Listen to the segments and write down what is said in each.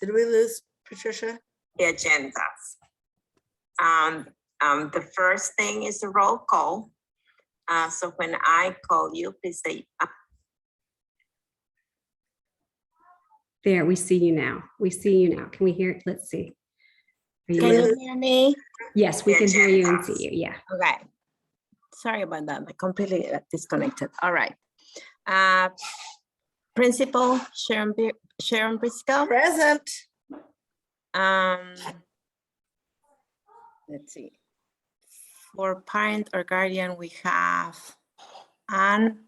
Did we lose Patricia? The agendas. The first thing is the roll call. So when I call you, please say, There, we see you now. We see you now. Can we hear it? Let's see. Are can you- you hear me? Yes, we The can hear you and agendas. see you. Yeah. Okay. Sorry about that. I completely disconnected. All right. Principal Sharon Briscoe. Present. Let's see. For parent or guardian, we have Anne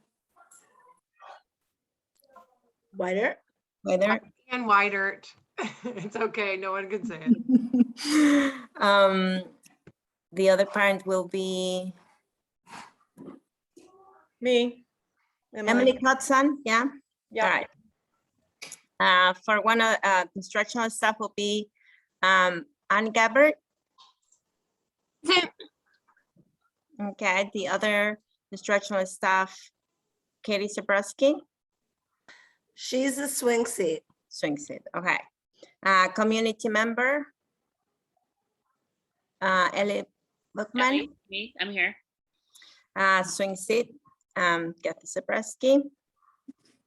Wider. Weather. And Widert. It's okay. No one can say it. The other parent will be Me. Emily Hudson. Yeah. Yeah. All right. For one of instructional staff will be Anne Gabbard. Okay. The other instructional staff, Katie Zabrowski. She's a swing seat. Swing seat. Okay. Community member, Ellie Bookman. Me, I'm here. Swing seat, Kathy Zabrowski.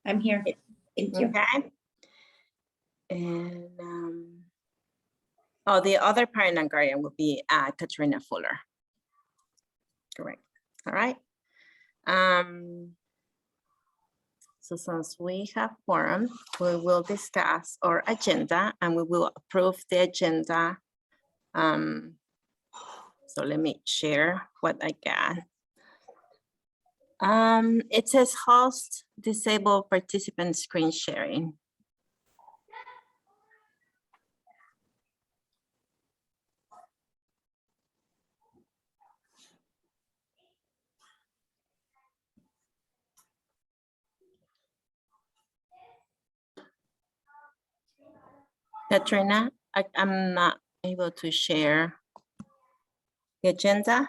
I'm here. Thank you. Okay. And oh, the other parent and guardian will be Katrina Fuller. Correct. All right. So since we have quorum, we will discuss our agenda and we will approve the agenda. So let me share what I got. It says host disabled participant screen sharing. Katrina, I'm not able to share the agenda.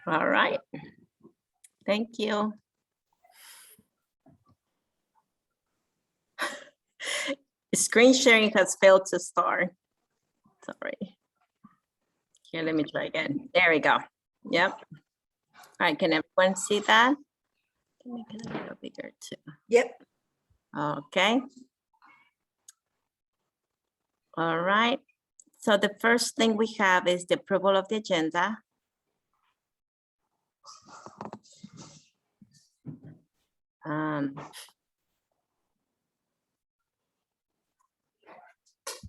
All right. Thank you. Screen sharing has failed to start. Sorry. Here, let me try again. There we go. Yep. All right, can everyone see that? Can make it a little bigger too. Yep. Okay. All right. So the first thing we have is the approval of the agenda.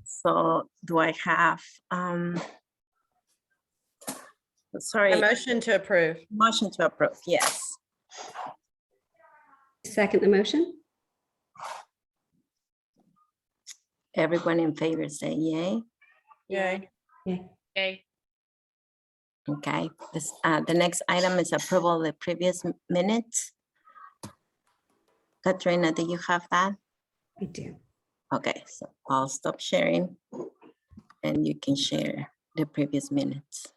So do I have, sorry, A motion to approve. motion to approve, yes. Second the motion? Everyone in favor say yay. Yay. Yeah. Okay. Okay, this, the next item is approval of the previous minutes. Katrina, do you have that? I do. Okay, so I'll stop sharing and you can share the previous minutes.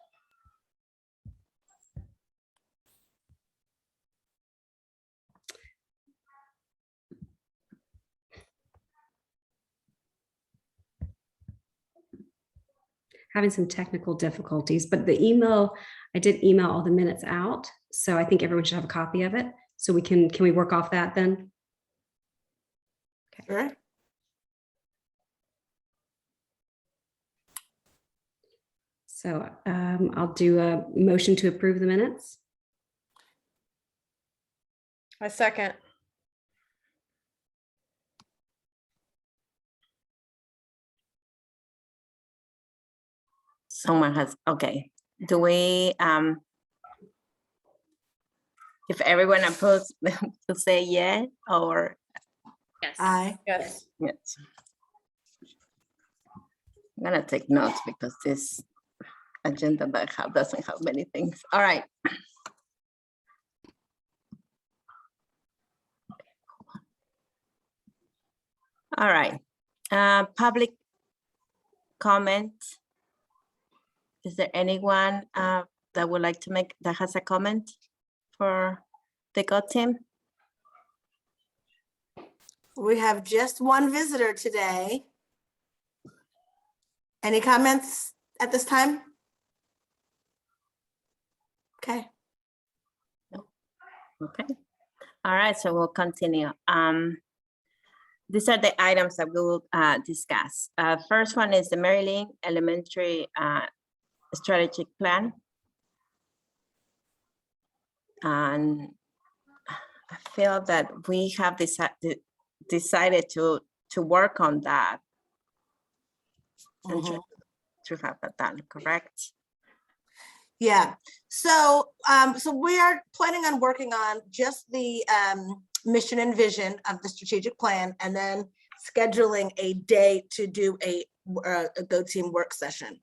Having some technical difficulties, but the email, I did email all the minutes out. So I think everyone should have a copy of it. So can we work off that then? Sure. So I'll do a motion to approve the minutes. A second. Someone has, okay. Do we, if everyone approves, to say yeah or Yes. Aye. Yes. yes? I'm gonna take notes because this agenda that I have doesn't have many things. All right. All right, public comment. Is there anyone that would like to make, that has a comment for the GO team? We have just one visitor today. Any comments at this time? Okay. Okay. All right, so we'll continue. These are the items that we will discuss. First one is the Maryland Elementary Strategic Plan. And I feel that we have decided to work on that and Mhm. to have that done, correct? Yeah, so so we are planning on working on just the mission and vision of the strategic plan, and then scheduling a day to do a Go Team work session.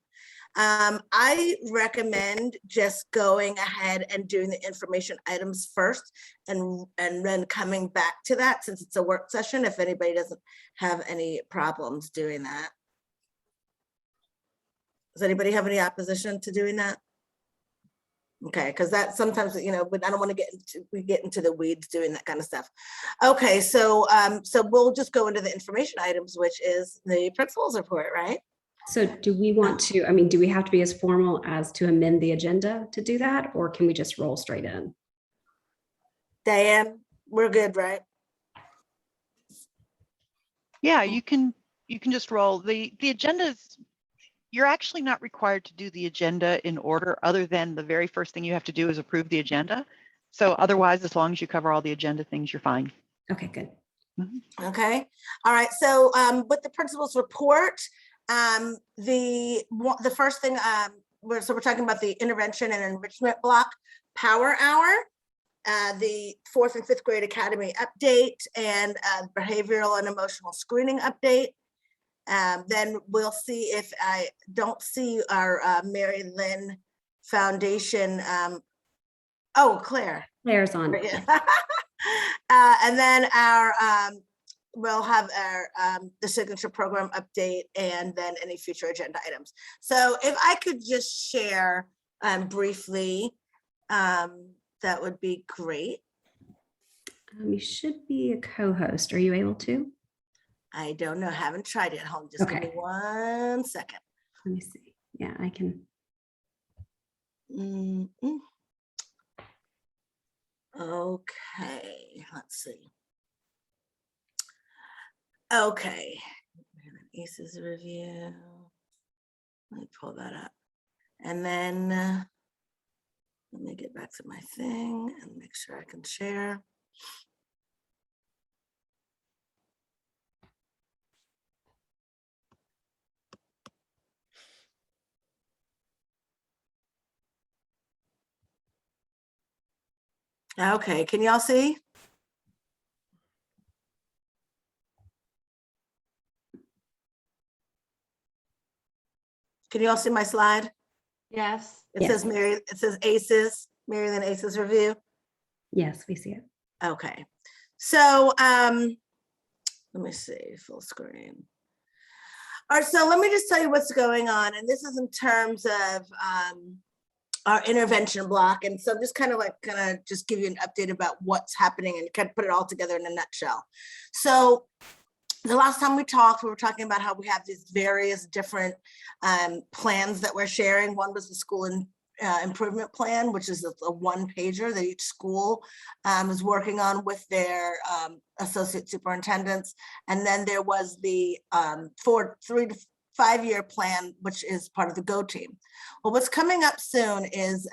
I recommend just going ahead and doing the information items first, and then coming back to that, since it's a work session, if anybody doesn't have any problems doing that. Does anybody have any opposition to doing that? Okay, because that sometimes, you know, but I don't want to get into the weeds doing that kind of stuff. Okay, so so we'll just go into the information items, which is the principal's report, right? So do we want to, I mean, do we have to be as formal as to amend the agenda to do that, or can we just roll straight in? Diane, we're good, right? Yeah, you can just roll. The agenda is, you're actually not required to do the agenda in order, other than the very first thing you have to do is approve the agenda. So otherwise, as long as you cover all the agenda things, you're fine. Okay, good. Okay, all right, so with the principal's report, the first thing, we're talking about the intervention and enrichment block power hour, the 4th and 5th grade academy update, and behavioral and emotional screening update. Then we'll see if I don't see our Mary Lynn Foundation. Oh, Claire. Claire's on. And then our we'll have our the signature program update, and then any future agenda items. So if I could just share briefly, that would be great. You should be a co-host. Are you able to? I don't know, haven't tried it. Hold on, just give me Okay. 1 second. Let me see. Yeah, I can. Okay, let's see. Okay, ACEs review. Let me pull that up. And then let me get back to my thing and make sure I can share. Okay, can y'all see? Can you all see my slide? Yes. It says it says ACEs, Mary Lynn ACEs review. Yes, we see it. Okay, so let me see, full screen. All right, so let me just tell you what's going on, and this is in terms of our intervention block. And so I'm just kind of like gonna just give you an update about what's happening and kind of put it all together in a nutshell. So the last time we talked, we were talking about how we have these various different plans that we're sharing. One was the school improvement plan, which is a one-pager that each school is working on with their associate superintendents. And then there was the 3 to 5 year plan, which is part of the Go Team. Well, what's coming up soon is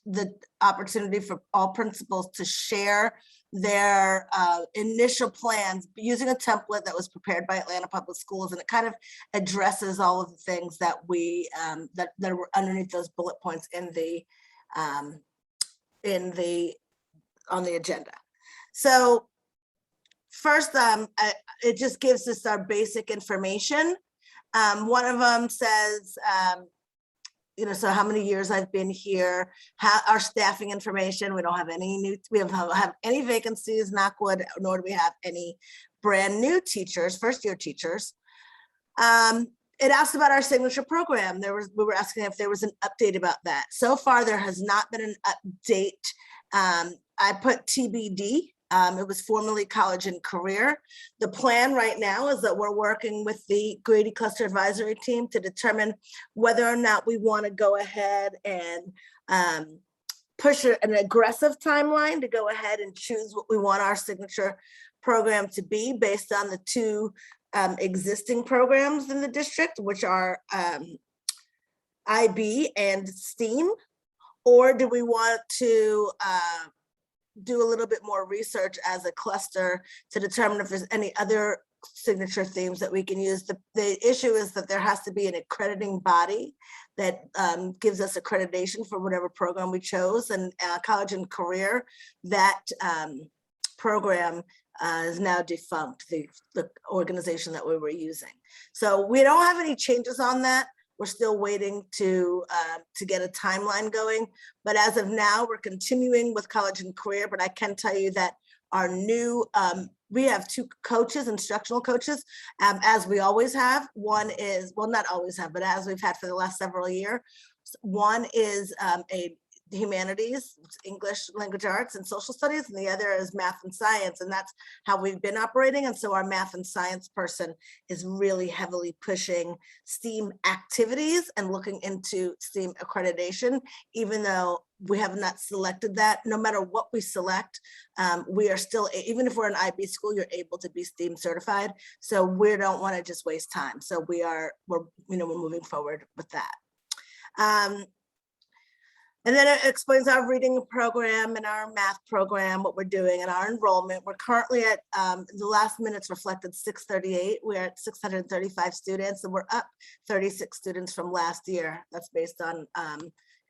the opportunity for all principals to share their initial plans using a template that was prepared by Atlanta Public Schools, and it kind of addresses all of the things that we that were underneath those bullet points in the on the agenda. So first, it just gives us our basic information. One of them says, you know, so how many years I've been here, our staffing information. We don't have any we don't have any vacancies, knock wood, nor do we have any brand new teachers, first year teachers. It asked about our signature program. We were asking if there was an update about that. So far, there has not been an update. I put TBD It was formerly College and Career. The plan right now is that we're working with the Grady Cluster Advisory Team to determine whether or not we want to go ahead and push an aggressive timeline to go ahead and choose what we want our signature program to be based on the two existing programs in the district, which are IB and STEAM, or do we want to do a little bit more research as a cluster to determine if there's any other signature themes that we can use. The issue is that there has to be an accrediting body that gives us accreditation for whatever program we chose, and College and Career, that program is now defunct, the organization that we were using. So we don't have any changes on that. We're still waiting to get a timeline going. But as of now, we're continuing with College and Career. But I can tell you that our new, we have two coaches, instructional coaches, as we always have. One is, well, not always have, but as we've had for the last several years. One is a humanities, English, language arts, and social studies, and the other is math and science, and that's how we've been operating. And so our math and science person is really heavily pushing STEAM activities and looking into STEAM accreditation, even though we have not selected that. No matter what we select, we are still, even if we're an IB school, you're able to be STEAM certified. So we don't want to just waste time. So we're moving forward with that. And then it explains our reading program and our math program, what we're doing, and our enrollment. We're currently at, the last minutes reflected 638. We're at 635 students, and we're up 36 students from last year. That's based on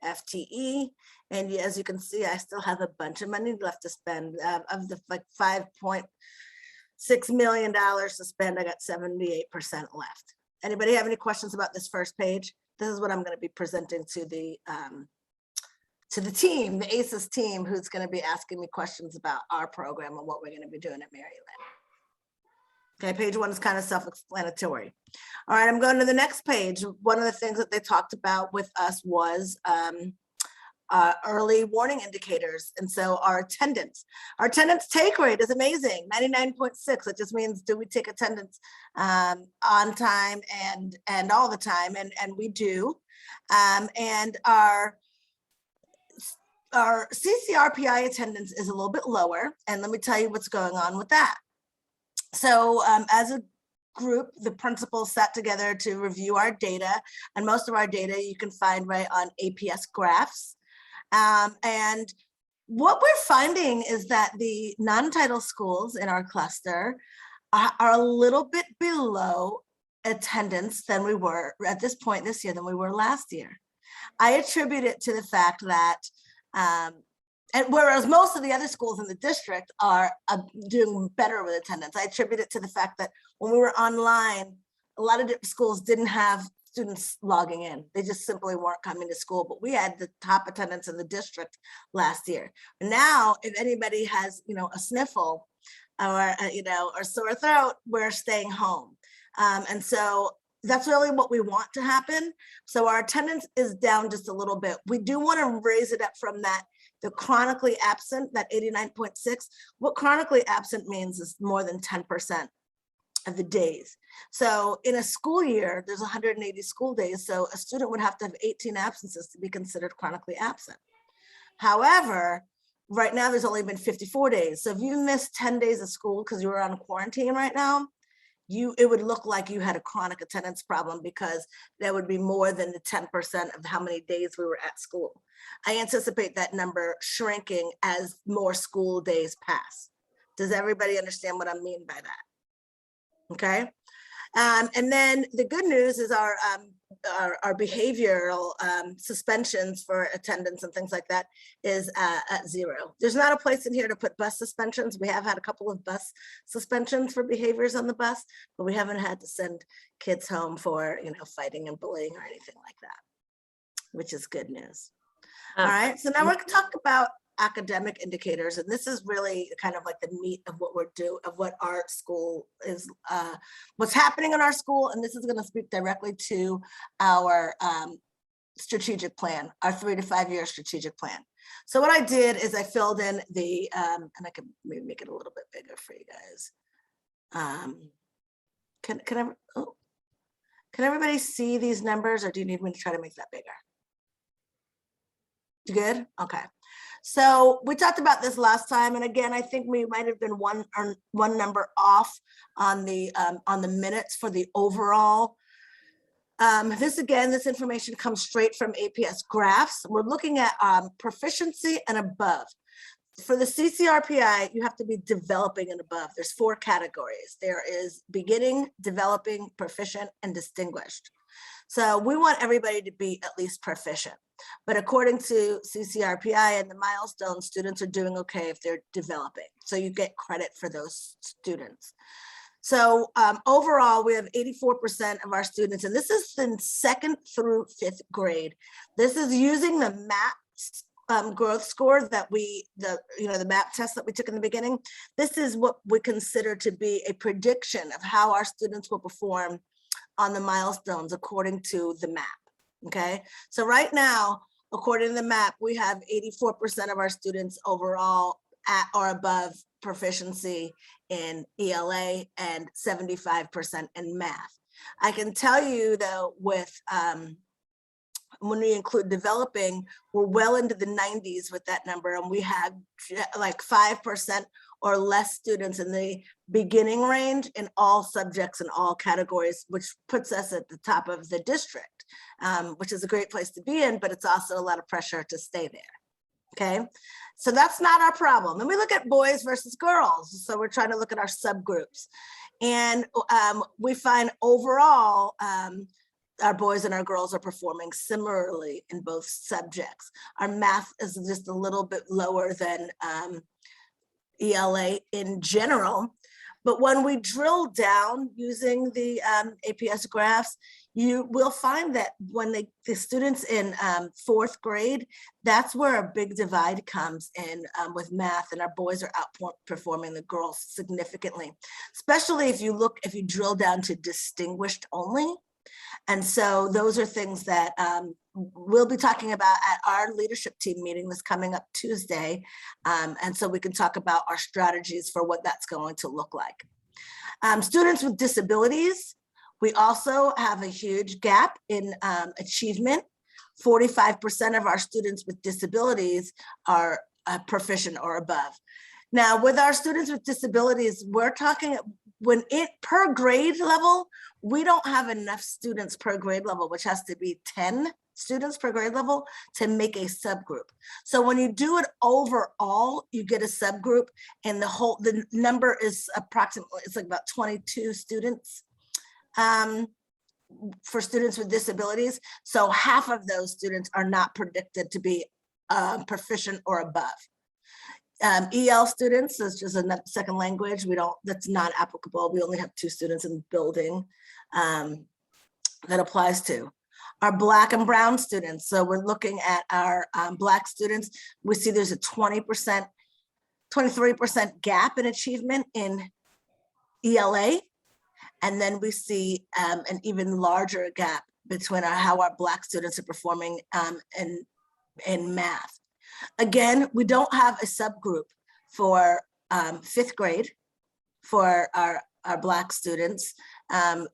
FTE. And as you can see, I still have a bunch of money left to spend. Of the like $5.6 million to spend, I got 78% left. Anybody have any questions about this first page? This is what I'm going to be presenting to the team, the ACES team, who's going to be asking me questions about our program and what we're going to be doing at Maryland. Okay, page one is kind of self-explanatory. All right, I'm going to the next page. One of the things that they talked about with us was early warning indicators. And so our attendance take rate is amazing, 99.6. It just means, do we take attendance on time and all the time? And we do. And our CCRPI attendance is a little bit lower, and let me tell you what's going on with that. So as a group, the principals sat together to review our data, and most of our data you can find right on Aps Graphs. And what we're finding is that the non-title schools in our cluster are a little bit below attendance than we were at this point this year than we were last year. I attribute it to the fact that and whereas most of the other schools in the district are doing better with attendance, I attribute it to the fact that when we were online, a lot of schools didn't have students logging in. They just simply weren't coming to school, but we had the top attendance in the district last year. Now, if anybody has, a sniffle or, or sore throat, we're staying home. And so that's really what we want to happen. So our attendance is down just a little bit. We do want to raise it up from the chronically absent, that 89.6. What chronically absent means is more than 10% of the days. So in a school year, there's 180 school days. So a student would have to have 18 absences to be considered chronically absent. However, right now there's only been 54 days. So if you missed 10 days of school because you were on quarantine right now, it would look like you had a chronic attendance problem, because that would be more than the 10% of how many days we were at school. I anticipate that number shrinking as more school days pass. Does everybody understand what I mean by that? Okay. And then the good news is our behavioral suspensions for attendance and things like that is at 0. There's not a place in here to put bus suspensions. We have had a couple of bus suspensions for behaviors on the bus, but we haven't had to send kids home for, fighting and bullying or anything like that, which is good news. All right, so now we're going to talk about academic indicators, and this is really kind of like the meat of what we're doing, of what our school is, what's happening in our school, and this is going to speak directly to our strategic plan, our 3 to 5 year strategic plan. So what I did is I filled in the, and I can maybe make it a little bit bigger for you guys. Can everybody see these numbers, or do you need me to try to make that bigger? You good? Okay. So we talked about this last time, and again, I think we might have been one number off on the minutes for the overall. This information comes straight from APS Graphs. We're looking at proficiency and above. For the CCRPI, you have to be developing and above. There's 4 categories. There is beginning, developing, proficient, and distinguished. So we want everybody to be at least proficient. But according to CCRPI and the milestone, students are doing okay if they're developing. So you get credit for those students. So overall, we have 84% of our students, and this is in 2nd through 5th grade. This is using the MAP growth score that the MAP test that we took in the beginning. This is what we consider to be a prediction of how our students will perform on the milestones according to the MAP. Okay, so right now, according to the MAP, we have 84% of our students overall at or above proficiency in ELA and 75% in math. I can tell you though, with when we include developing, we're well into the 90s with that number, and we had like 5% or less students in the beginning range in all subjects and all categories, which puts us at the top of the district, which is a great place to be in, but it's also a lot of pressure to stay there. Okay, so that's not our problem. And we look at boys versus girls. So we're trying to look at our subgroups. And we find overall, our boys and our girls are performing similarly in both subjects. Our math is just a little bit lower than ELA in general. But when we drill down using the APS graphs, you will find that when the students in 4th grade, that's where a big divide comes in with math, and our boys are outperforming the girls significantly, especially if you drill down to distinguished only. And so those are things that we'll be talking about at our leadership team meeting that's coming up Tuesday. And so we can talk about our strategies for what that's going to look like. Students with disabilities, we also have a huge gap in achievement. 45% of our students with disabilities are proficient or above. Now, with our students with disabilities, we're talking per grade level, we don't have enough students per grade level, which has to be 10 students per grade level to make a subgroup. So when you do it overall, you get a subgroup, and the number is approximately, it's like about 22 students for students with disabilities. So half of those students are not predicted to be proficient or above. EL students is just a second language. That's not applicable. We only have 2 students in the building that applies to. Our Black and Brown students. So we're looking at our Black students. We see there's a 23% gap in achievement in ELA. And then we see an even larger gap between how our Black students are performing in math. Again, we don't have a subgroup for 5th grade for our Black students,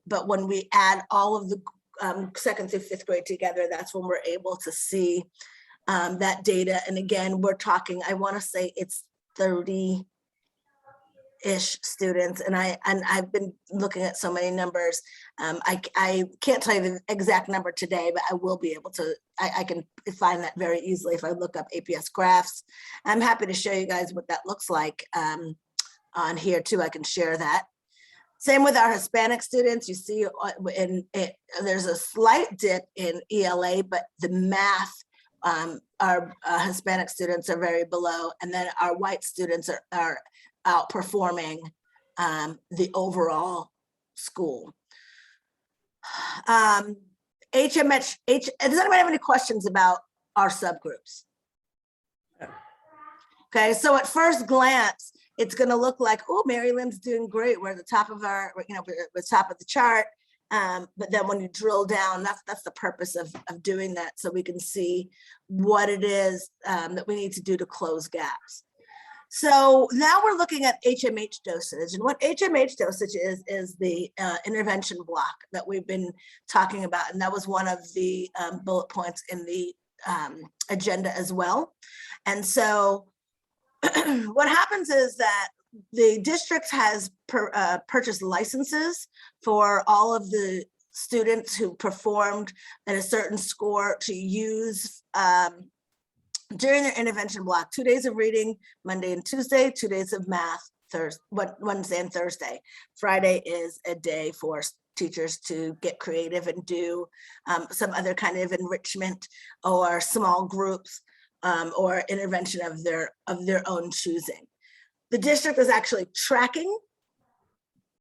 but when we add all of the 2nd through 5th grade together, that's when we're able to see that data. And again, we're talking, I want to say it's 30-ish students, and I've been looking at so many numbers. I can't tell you the exact number today, but I will be able to. I can find that very easily if I look up APS graphs. I'm happy to show you guys what that looks like on here too. I can share that. Same with our Hispanic students. You see there's a slight dip in ELA, but the math, our Hispanic students are very below, and then our white students are outperforming the overall school. Does anybody have any questions about our subgroups? Okay, so at first glance, it's going to look like, oh, Mary Lynn's doing great. We're at the top of the top of the chart. But then when you drill down, that's the purpose of doing that, so we can see what it is that we need to do to close gaps. So now we're looking at HMH dosage, and what HMH dosage is the intervention block that we've been talking about, and that was one of the bullet points in the agenda as well. And so what happens is that the district has purchased licenses for all of the students who performed at a certain score to use during their intervention block, 2 days of reading, Monday and Tuesday, 2 days of math, Wednesday and Thursday. Friday is a day for teachers to get creative and do some other kind of enrichment or small groups or intervention of their own choosing. The district is actually tracking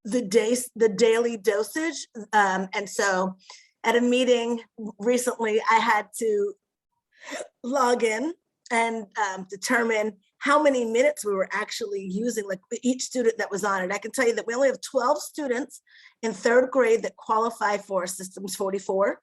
the daily dosage. And so at a meeting recently, I had to log in and determine how many minutes we were actually using, like each student that was on it. I can tell you that we only have 12 students in 3rd grade that qualify for Systems 44.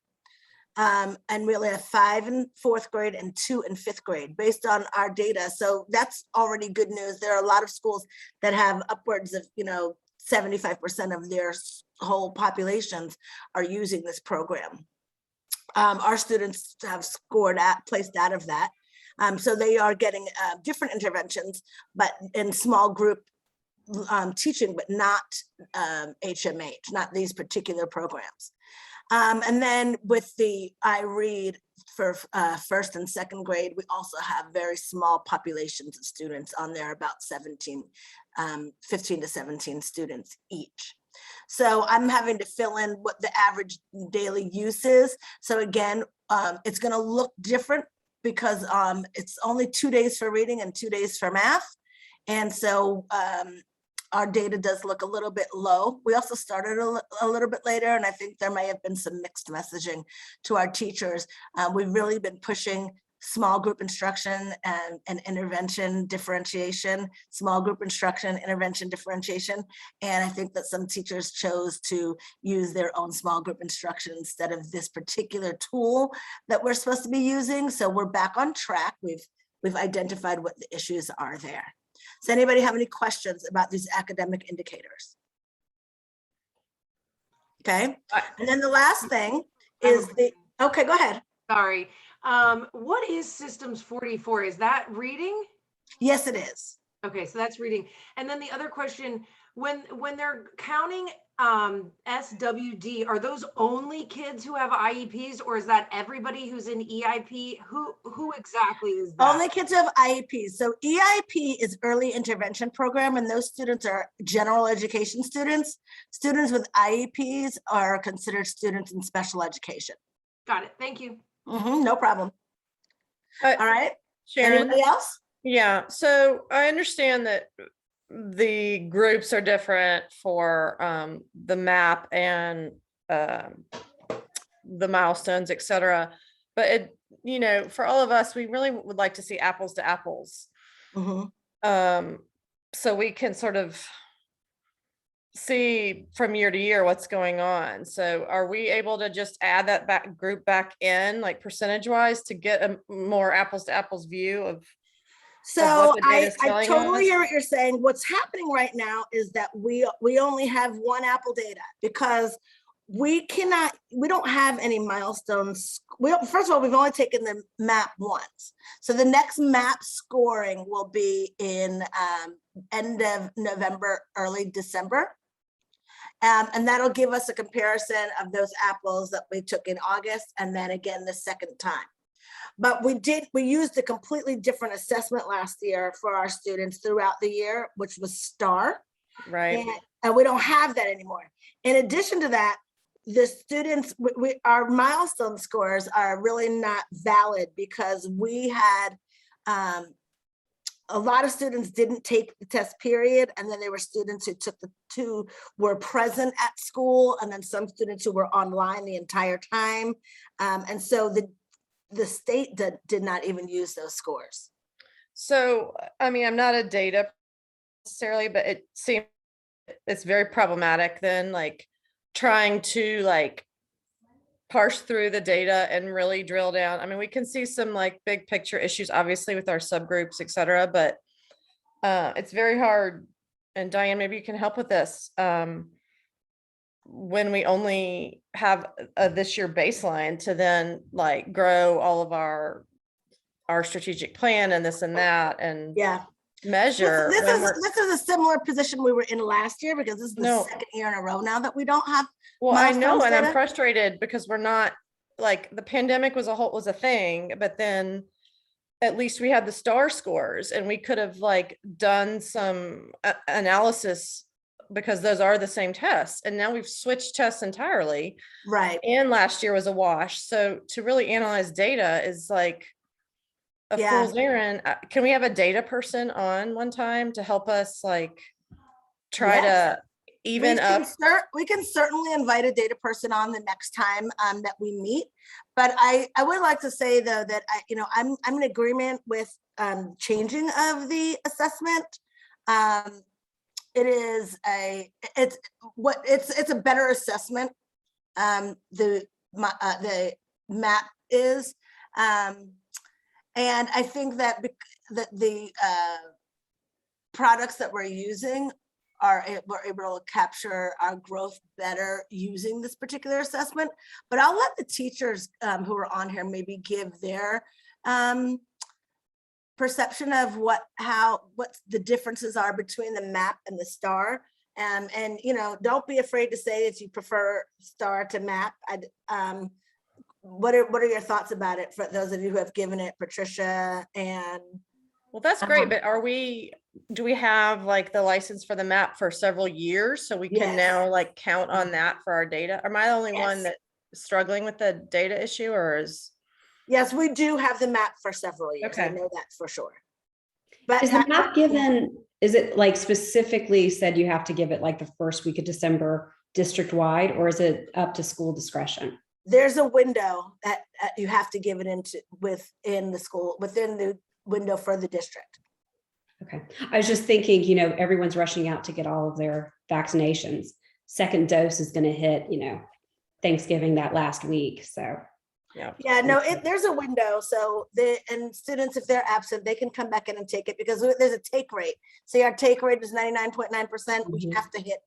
And we only have 5 in 4th grade and 2 in 5th grade based on our data. So that's already good news. There are a lot of schools that have upwards of, 75% of their whole populations are using this program. Our students have placed out of that. So they are getting different interventions, but in small group teaching, but not HMH, not these particular programs. And then with the iRead for 1st and 2nd grade, we also have very small populations of students on there, about 15 to 17 students each. So I'm having to fill in what the average daily use is. So again, it's going to look different because it's only 2 days for reading and 2 days for math. And so our data does look a little bit low. We also started a little bit later, and I think there may have been some mixed messaging to our teachers. We've really been pushing small group instruction and intervention differentiation, small group instruction, intervention differentiation. And I think that some teachers chose to use their own small group instruction instead of this particular tool that we're supposed to be using. So we're back on track. We've identified what the issues are there. Does anybody have any questions about these academic indicators? Okay, and then the last thing is okay, go ahead. Sorry. What is Systems 44? Is that reading? Yes, it is. Okay, so that's reading. And then the other question, when they're counting SWD, are those only kids who have IEPs, or is that everybody who's in EIP? Who exactly is that? Only kids who have IEPs. So EIP is early intervention program, and those students are general education students. Students with IEPs are considered students in special education. Got it. Thank you. No problem. Uh, All right. Sharon, Anybody else? yeah, so I understand that the groups are different for the map and the milestones, et cetera. But it, for all of us, we really would like to see apples to apples. So we can sort of see from year to year what's going on. So are we able to just add that group back in, like percentage wise, to get a more apples to apples view of So what the data's I telling totally us? hear what you're saying. What's happening right now is that we only have one Apple data because we don't have any milestones. First of all, we've only taken the map once. So the next map scoring will be in end of November, early December. And that'll give us a comparison of those apples that we took in August and then again the second time. But we used a completely different assessment last year for our students throughout the year, which was STAR. Right. And we don't have that anymore. In addition to that, the students, our milestone scores are really not valid because we had a lot of students didn't take the test period, and then there were students who were present at school, and then some students who were online the entire time. And so the state did not even use those scores. So, I mean, I'm not a data necessarily, but it seems it's very problematic then, like trying to like parse through the data and really drill down. I mean, we can see some like big picture issues, obviously with our subgroups, et cetera, but it's very hard. And Diane, maybe you can help with this. When we only have a this year baseline to then like grow all of our strategic plan and this and that and Yeah. measure. This when is we're- this is a similar position we were in last year because this is the No. second year in a row now that we don't have. Well, I know, milestones and I'm data. frustrated because we're not, like, the pandemic was a thing, but then at least we had the star scores and we could have like done some analysis because those are the same tests. And now we've switched tests entirely. Right. And last year was a wash. So to really analyze data is like a Yeah. fool's errand. Can we have a data person on one time to help us like try Yes. to even We can certainly invite a data person on the next time that we meet. But I would like to say though that I'm in agreement with changing of the assessment. It's a better assessment. The map is, and I think that the products that we're using we're able to capture our growth better using this particular assessment. But I'll let the teachers who are on here maybe give their perception of what the differences are between the map and the star. And don't be afraid to say if you prefer star to map. What are your thoughts about it for those of you who have given it, Patricia and? Well, that's great, but do we have like the license for the map for several years? So we can Yes. now like count on that for our data? Am I the only one Yes. that's struggling with the data issue or is? Yes, we do have the map for several years. I Okay. know that for sure. But Is the map given, is it like specifically said you have to give it like the first week of December district-wide, or is it up to school discretion? there's a window that you have to give it within the school, within the window for the district. Okay. I was just thinking, everyone's rushing out to get all of their vaccinations. Second dose is going to hit, Thanksgiving that last week. So. Yeah, no, there's a window. So and students, if they're absent, they can come back in and take it because there's a take rate. So our take rate is 99.9%. We have to hit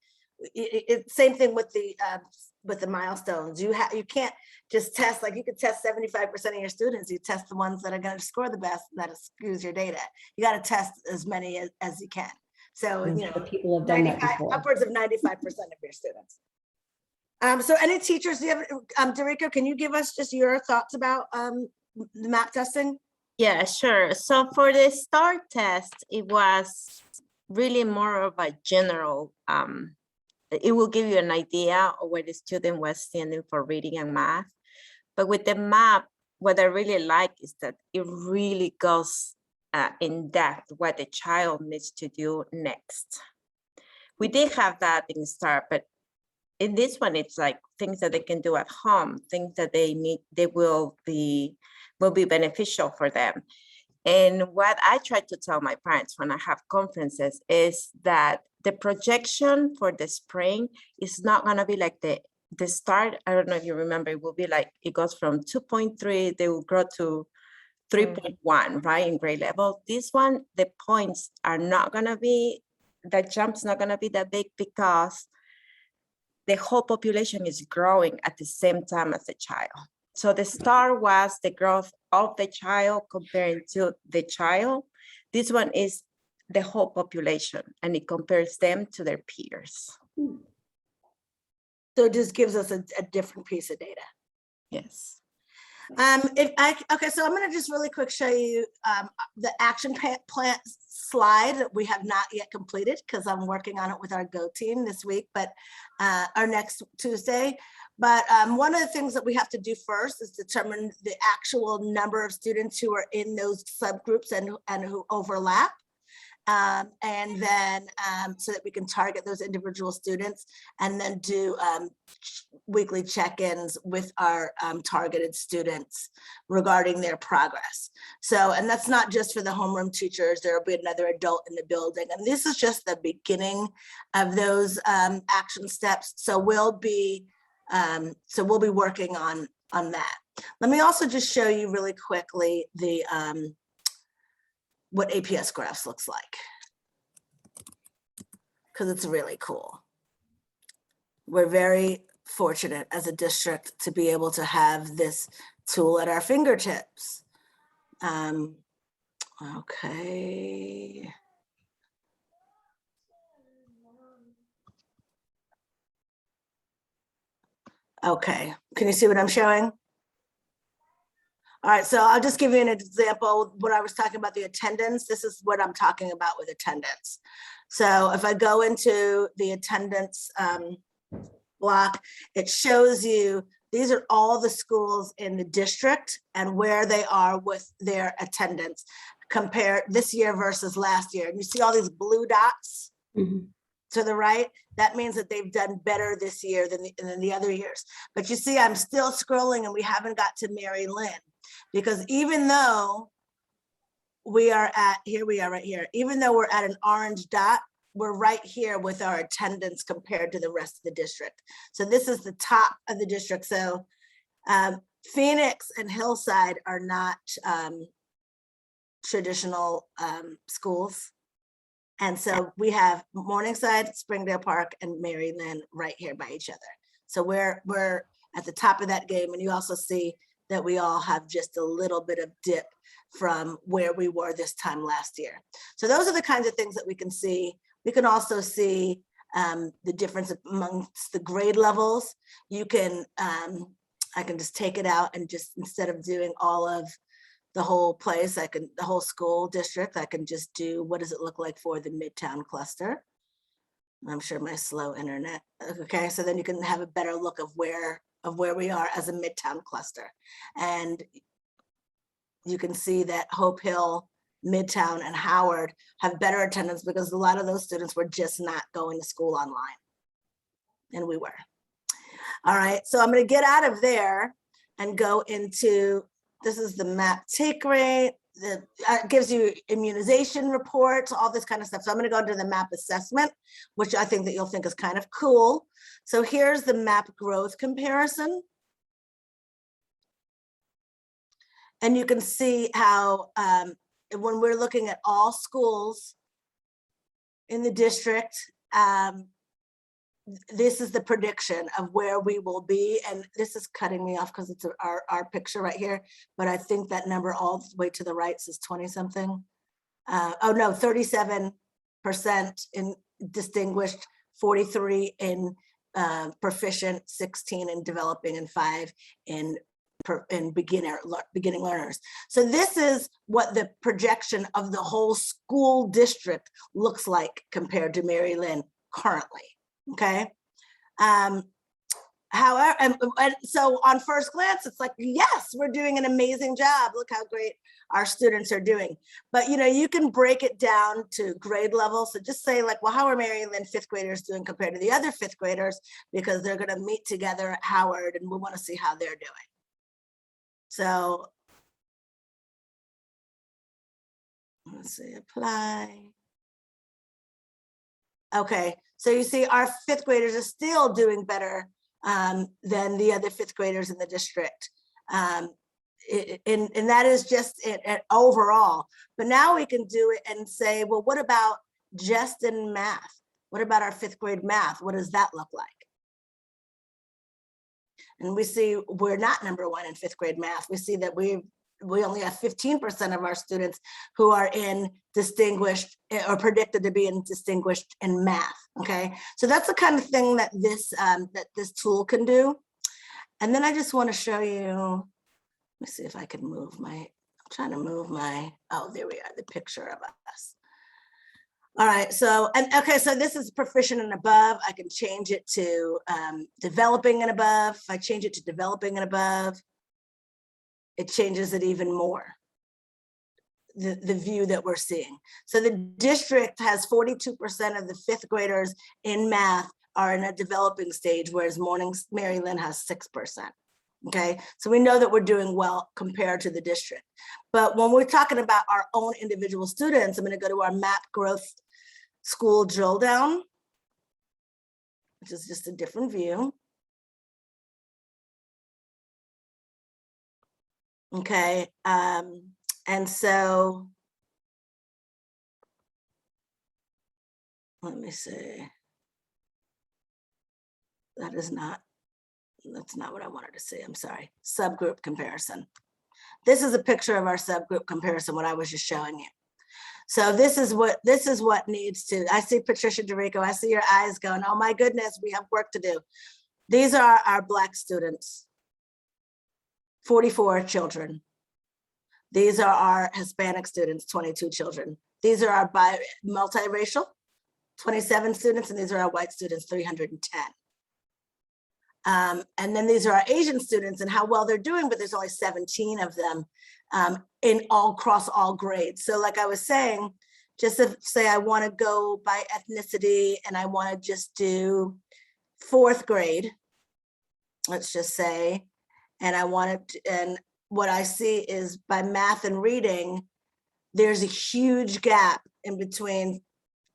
same thing with the milestones. You can't just test, like you could test 75% of your students. You test the ones that are going to score the best, and that skews your data. You got to test as many as you can. So, the people have done that before. Upwards of 95% of your students. So any teachers, do you have, Derica, can you give us just your thoughts about the map testing? Yeah, sure. So for the STAR test, it was really more of a general, it will give you an idea of where the student was standing for reading and math. But with the map, what I really like is that it really goes in depth what the child needs to do next. We did have that in STAR, but in this one, it's like things that they can do at home, things that they will be beneficial for them. And what I try to tell my parents when I have conferences is that the projection for the spring is not going to be like the start. I don't know if you remember, it will be like, it goes from 2.3, they will grow to 3.1, right, in grade level. This one, the points are not going to be, the jump's not going to be that big because the whole population is growing at the same time as the child. So the STAR was the growth of the child comparing to the child. This one is the whole population, and it compares them to their peers. So it just gives us a different piece of data. Yes. Okay, so I'm going to just really quick show you the action plan slide that we have not yet completed because I'm working on it with our Go team this week, but our next Tuesday. But one of the things that we have to do first is determine the actual number of students who are in those subgroups and who overlap. And then so that we can target those individual students and then do weekly check-ins with our targeted students regarding their progress. So, and that's not just for the homeroom teachers, there will be another adult in the building. And this is just the beginning of those action steps. So we'll be working on that. Let me also just show you really quickly the what APS Graphs looks like, because it's really cool. We're very fortunate as a district to be able to have this tool at our fingertips. Okay. Okay, can you see what I'm showing? All right, so I'll just give you an example. When I was talking about the attendance, this is what I'm talking about with attendance. So if I go into the attendance block, it shows you, these are all the schools in the district and where they are with their attendance, compare this year versus last year. And you see all these blue dots to the right? That means that they've done better this year than the other years. But you see, I'm still scrolling and we haven't got to Mary Lynn. Because even though we are at, here we are right here, even though we're at an orange dot, we're right here with our attendance compared to the rest of the district. So this is the top of the district. So Phoenix and Hillside are not traditional schools. And so we have Morningside, Springdale Park, and Mary Lynn right here by each other. So we're at the top of that game. And you also see that we all have just a little bit of dip from where we were this time last year. So those are the kinds of things that we can see. We can also see the difference amongst the grade levels. You can, I can just take it out and just, instead of doing all of the whole place, the whole school district, I can just do, what does it look like for the Midtown cluster? I'm sure my slow internet. Okay, so then you can have a better look of where we are as a Midtown cluster. And you can see that Hope Hill, Midtown, and Howard have better attendance because a lot of those students were just not going to school online. And we were. All right, so I'm going to get out of there and go into, this is the MAP take rate. It gives you immunization reports, all this kind of stuff. So I'm going to go into the MAP assessment, which I think that you'll think is kind of cool. So here's the MAP growth comparison. And you can see how when we're looking at all schools in the district, this is the prediction of where we will be. And this is cutting me off because it's our picture right here. But I think that number all the way to the right says 20 something. Oh no, 37% in distinguished, 43 in proficient, 16 in developing, and 5 in beginning learners. So this is what the projection of the whole school district looks like compared to Mary Lynn currently. Okay. However, and so on first glance, it's like, yes, we're doing an amazing job. Look how great our students are doing. But you know, you can break it down to grade level. So just say like, well, how are Mary Lynn 5th graders doing compared to the other 5th graders? Because they're going to meet together at Howard and we want to see how they're doing. So let's see, apply. Okay, so you see our 5th graders are still doing better than the other 5th graders in the district. And that is just it overall. But now we can do it and say, well, what about just in math? What about our 5th grade math? What does that look like? And we see we're not #1 in 5th grade math. We see that we only have 15% of our students who are in distinguished or predicted to be in distinguished in math. Okay, so that's the kind of thing that this tool can do. And then I just want to show you, let me see if I can move I'm trying to move oh, there we are, the picture of us. All right, so, okay, so this is proficient and above. I can change it to developing and above. If I change it to developing and above, it changes it even more. the view that we're seeing. So the district has 42% of the fifth graders in math are in a developing stage, whereas Mary Lynn has 6%. Okay, so we know that we're doing well compared to the district. But when we're talking about our own individual students, I'm going to go to our map growth school drill down, which is just a different view. Okay, and so let me see. That's not what I wanted to see. I'm sorry. Subgroup comparison. This is a picture of our subgroup comparison, what I was just showing you. So this is what needs to, I see Patricia DeRico, I see your eyes going, oh my goodness, we have work to do. These are our Black students, 44 children. These are our Hispanic students, 22 children. These are our multiracial, 27 students, and these are our white students, 310. And then these are our Asian students and how well they're doing, but there's only 17 of them across all grades. So like I was saying, just to say I want to go by ethnicity and I want to just do fourth grade, let's just say, and I want to, and what I see is by math and reading, there's a huge gap in between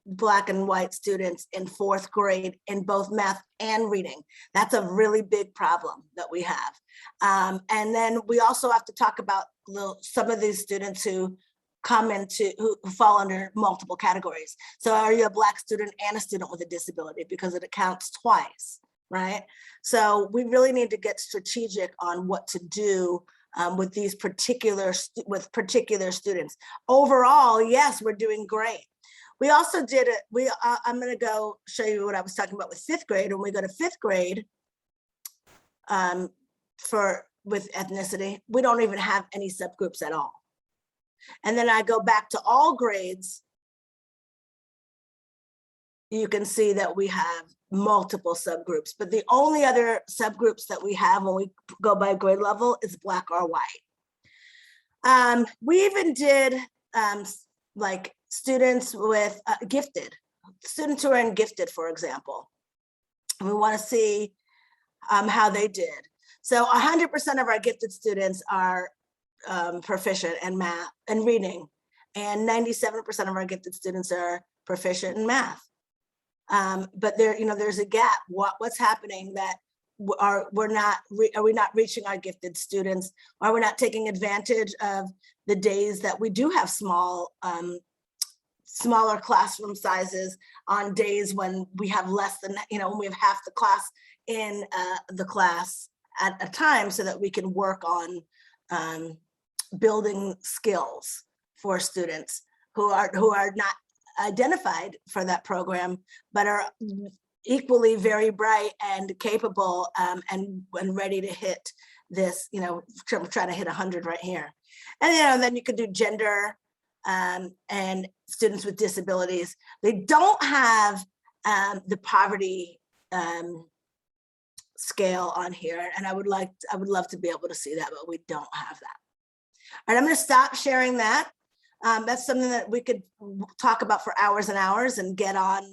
Black and white students in fourth grade in both math and reading. That's a really big problem that we have. And then we also have to talk about some of these students who come into, who fall under multiple categories. So are you a Black student and a student with a disability? Because it accounts twice, right? So we really need to get strategic on what to do with these particular students. Overall, yes, we're doing great. We also did it, I'm gonna go show you what I was talking about with fifth grade. When we go to fifth grade, with ethnicity, we don't even have any subgroups at all. And then I go back to all grades, you can see that we have multiple subgroups, but the only other subgroups that we have when we go by grade level is Black or white. We even did like students with students who are in gifted, for example. And we want to see how they did. So 100% of our gifted students are proficient in math and reading, and 97% of our gifted students are proficient in math. But there's a gap. What's happening that are we not reaching our gifted students? Are we not taking advantage of the days that we do have smaller classroom sizes on days when we have less than, when we have half the class in the class at a time, so that we can work on building skills for students who are not identified for that program, but are equally very bright and capable and ready to hit this, trying to hit 100 right here. And then you could do gender and students with disabilities. They don't have the poverty scale on here, and I would love to be able to see that, but we don't have that. All right, I'm going to stop sharing that. That's something that we could talk about for hours and hours and get on,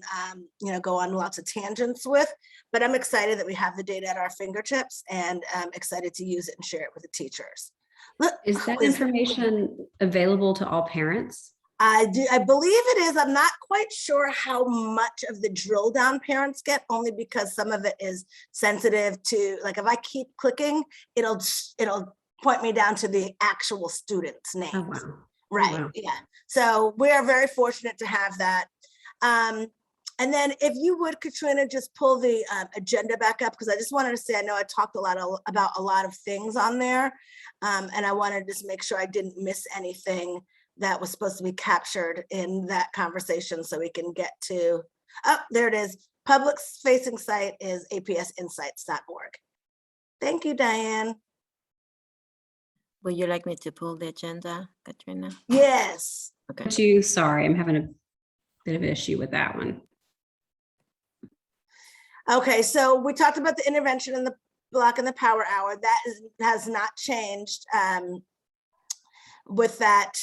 go on lots of tangents with, but I'm excited that we have the data at our fingertips, and I'm excited to use it and share it with the teachers. Is that information available to all parents? I believe it is. I'm not quite sure how much of the drill down parents get, only because some of it is sensitive to, like, if I keep clicking, it'll point me down to the actual student's name. Oh, wow. Right. Wow. Yeah. So we are very fortunate to have that. And then if you would, Katrina, just pull the agenda back up, because I just wanted to say, I know I talked about a lot of things on there, and I wanted to just make sure I didn't miss anything that was supposed to be captured in that conversation, so we can get to, oh, there it is. Public facing site is apsinsights.org. Thank you, Diane. Would you like me to pull the agenda, Katrina? Yes. Okay. Sorry, I'm having a bit of an issue with that one. Okay, so we talked about the intervention in the block and the power hour. That has not changed with that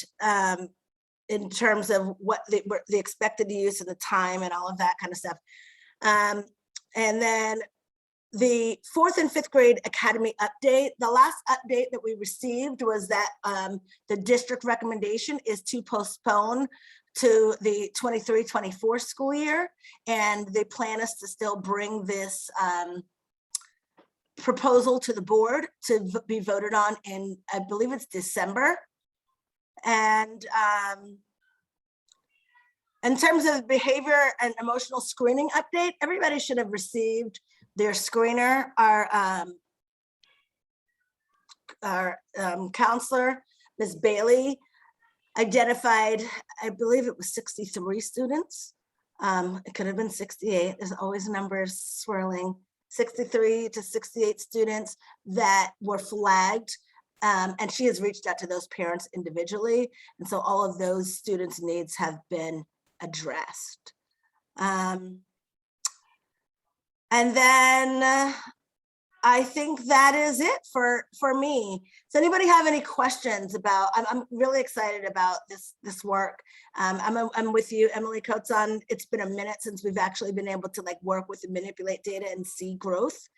in terms of what the expected use and the time and all of that kind of stuff. And then the 4th and 5th grade academy update, the last update that we received was that the district recommendation is to postpone to the 23-24 school year. And they plan us to still bring this proposal to the board to be voted on in, I believe it's December. And in terms of behavior and emotional screening update, everybody should have received their screener. Our counselor, Ms. Bailey, identified, I believe it was 63 students. It could have been 68. There's always numbers swirling. 63 to 68 students that were flagged. And she has reached out to those parents individually. And so all of those students' needs have been addressed. And then I think that is it for me. Does anybody have any questions about, I'm really excited about this work. I'm with you, Emily Coates, on it's been a minute since we've actually been able to like work with and manipulate data and see growth,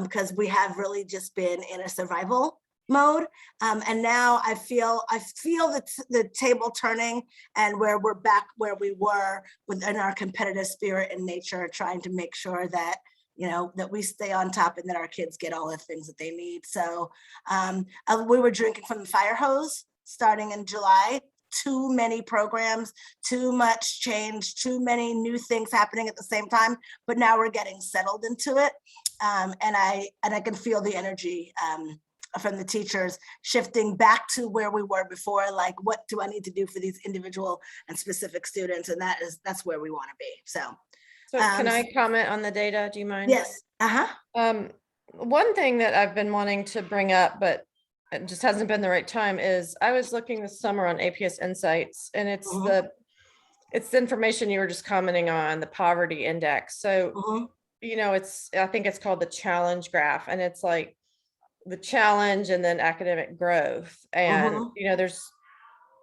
because we have really just been in a survival mode. And now I feel the table turning, and where we're back where we were within our competitive spirit and nature, trying to make sure that, you know, that we stay on top and that our kids get all the things that they need. So we were drinking from the fire hose starting in July. Too many programs, too much change, too many new things happening at the same time, but now we're getting settled into it. And I can feel the energy from the teachers shifting back to where we were before, like, what do I need to do for these individual and specific students? And that's where we want to be. So can I comment on the data? Do you mind? yes. One thing that I've been wanting to bring up, but it just hasn't been the right time, is I was looking this summer on APS Insights, and it's the information you were just commenting on, the poverty index. So, you know, I think it's called the challenge graph, and it's like the challenge and then academic growth. And, you know, there's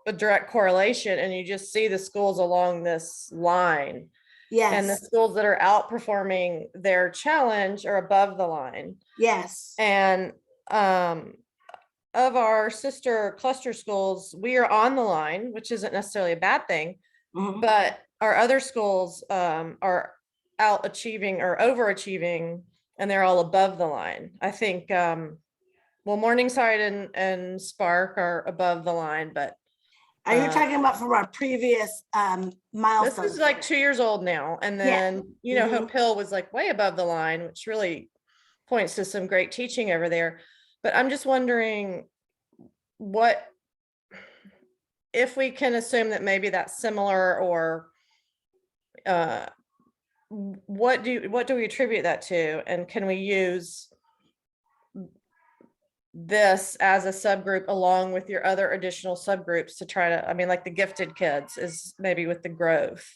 a direct correlation, and you just see the schools along this line. Yes. And the schools that are outperforming their challenge are above the line. Yes. And of our sister cluster schools, we are on the line, which isn't necessarily a bad thing, but our other schools are out achieving or overachieving, and they're all above the line. I think, well, Morningside and Spark are above the line, but are you talking about from our previous milestone? This is like 2 years old now. And then, you know, Hope Hill was like way above the line, which really points to some great teaching over there. But I'm just wondering what, if we can assume that maybe that's similar, or what do we attribute that to? And can we use this as a subgroup along with your other additional subgroups to try to, I mean, like the gifted kids is maybe with the growth.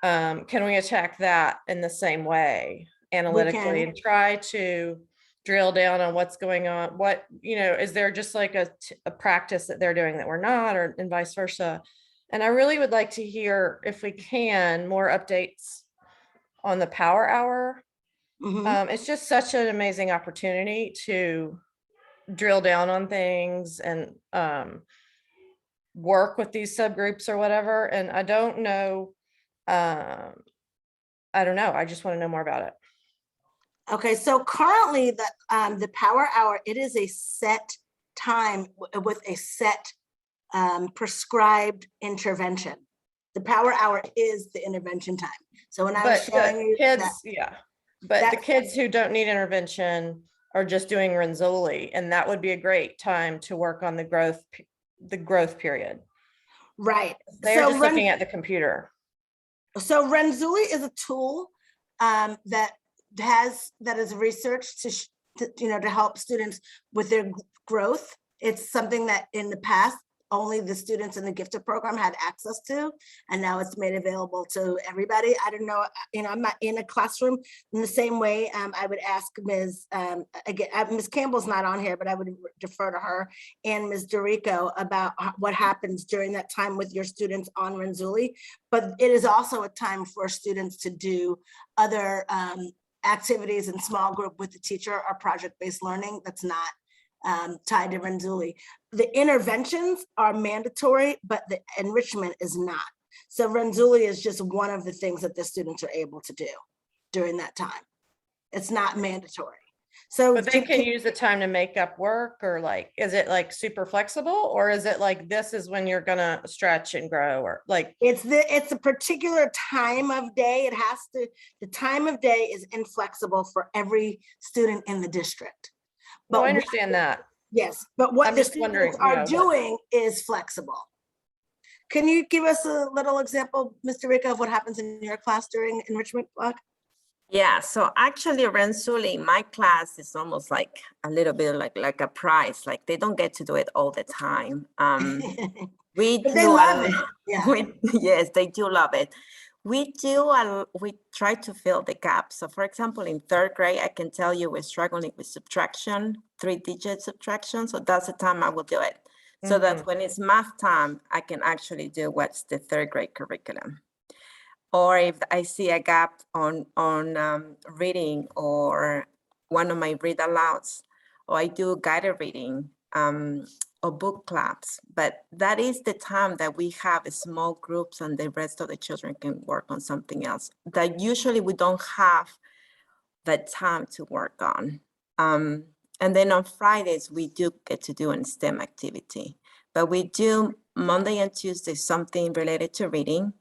Can we attack that in the same way analytically and try to drill down on what's going on? What, you know, is there just like a practice that they're doing that we're not, or and vice versa? And I really would like to hear, if we can, more updates on the Power Hour. It's just such an amazing opportunity to drill down on things and work with these subgroups or whatever. And I don't know. I don't know. I just want to know more about it. Okay, so currently the Power Hour, it is a set time with a set prescribed intervention. The Power Hour is the intervention time. So when I was showing you kids, that, but the kids who don't need intervention are just doing Renzulli, and that would be a great time to work on the growth period. Right. They're just looking at the computer. So Renzulli is a tool that is researched to help students with their growth. It's something that in the past only the students in the gifted program had access to, and now it's made available to everybody. I don't know, I'm not in a classroom in the same way. I would ask Ms. Again, Ms. Campbell's not on here, but I would defer to her and Ms. Dorico about what happens during that time with your students on Renzulli. But it is also a time for students to do other activities in small group with the teacher or project-based learning that's not tied to Renzulli. The interventions are mandatory, but the enrichment is not. So Renzulli is just one of the things that the students are able to do during that time. It's not mandatory. So But they can use the time to make up work, or like, is it like super flexible, or is it like, this is when you're gonna stretch and grow, or like? it's a particular time of day. The time of day is inflexible for every student in the district. Well, I what- understand that. Yes, but what I'm the just wondering, students are you know, doing is flexible. Can you give us a little example, Mr. Rico, of what happens in your class during enrichment block? Yeah, so actually Renzulli, my class is almost like a little bit like a prize, like they don't get to do it all the time. We But do they love it. Yeah. yes, they do love it. We try to fill the gap. So for example, in 3rd grade, I can tell you we're struggling with subtraction, 3-digit subtraction. So that's the time I will do it. So that when it's math time, I can actually do what's the 3rd grade curriculum. Or if I see a gap on reading or one of my read alouds, or I do guided reading or book clubs. But that is the time that we have small groups and the rest of the children can work on something else that usually we don't have the time to work on. And then on Fridays, we do get to do a STEM activity, but we do Monday and Tuesday something related to reading.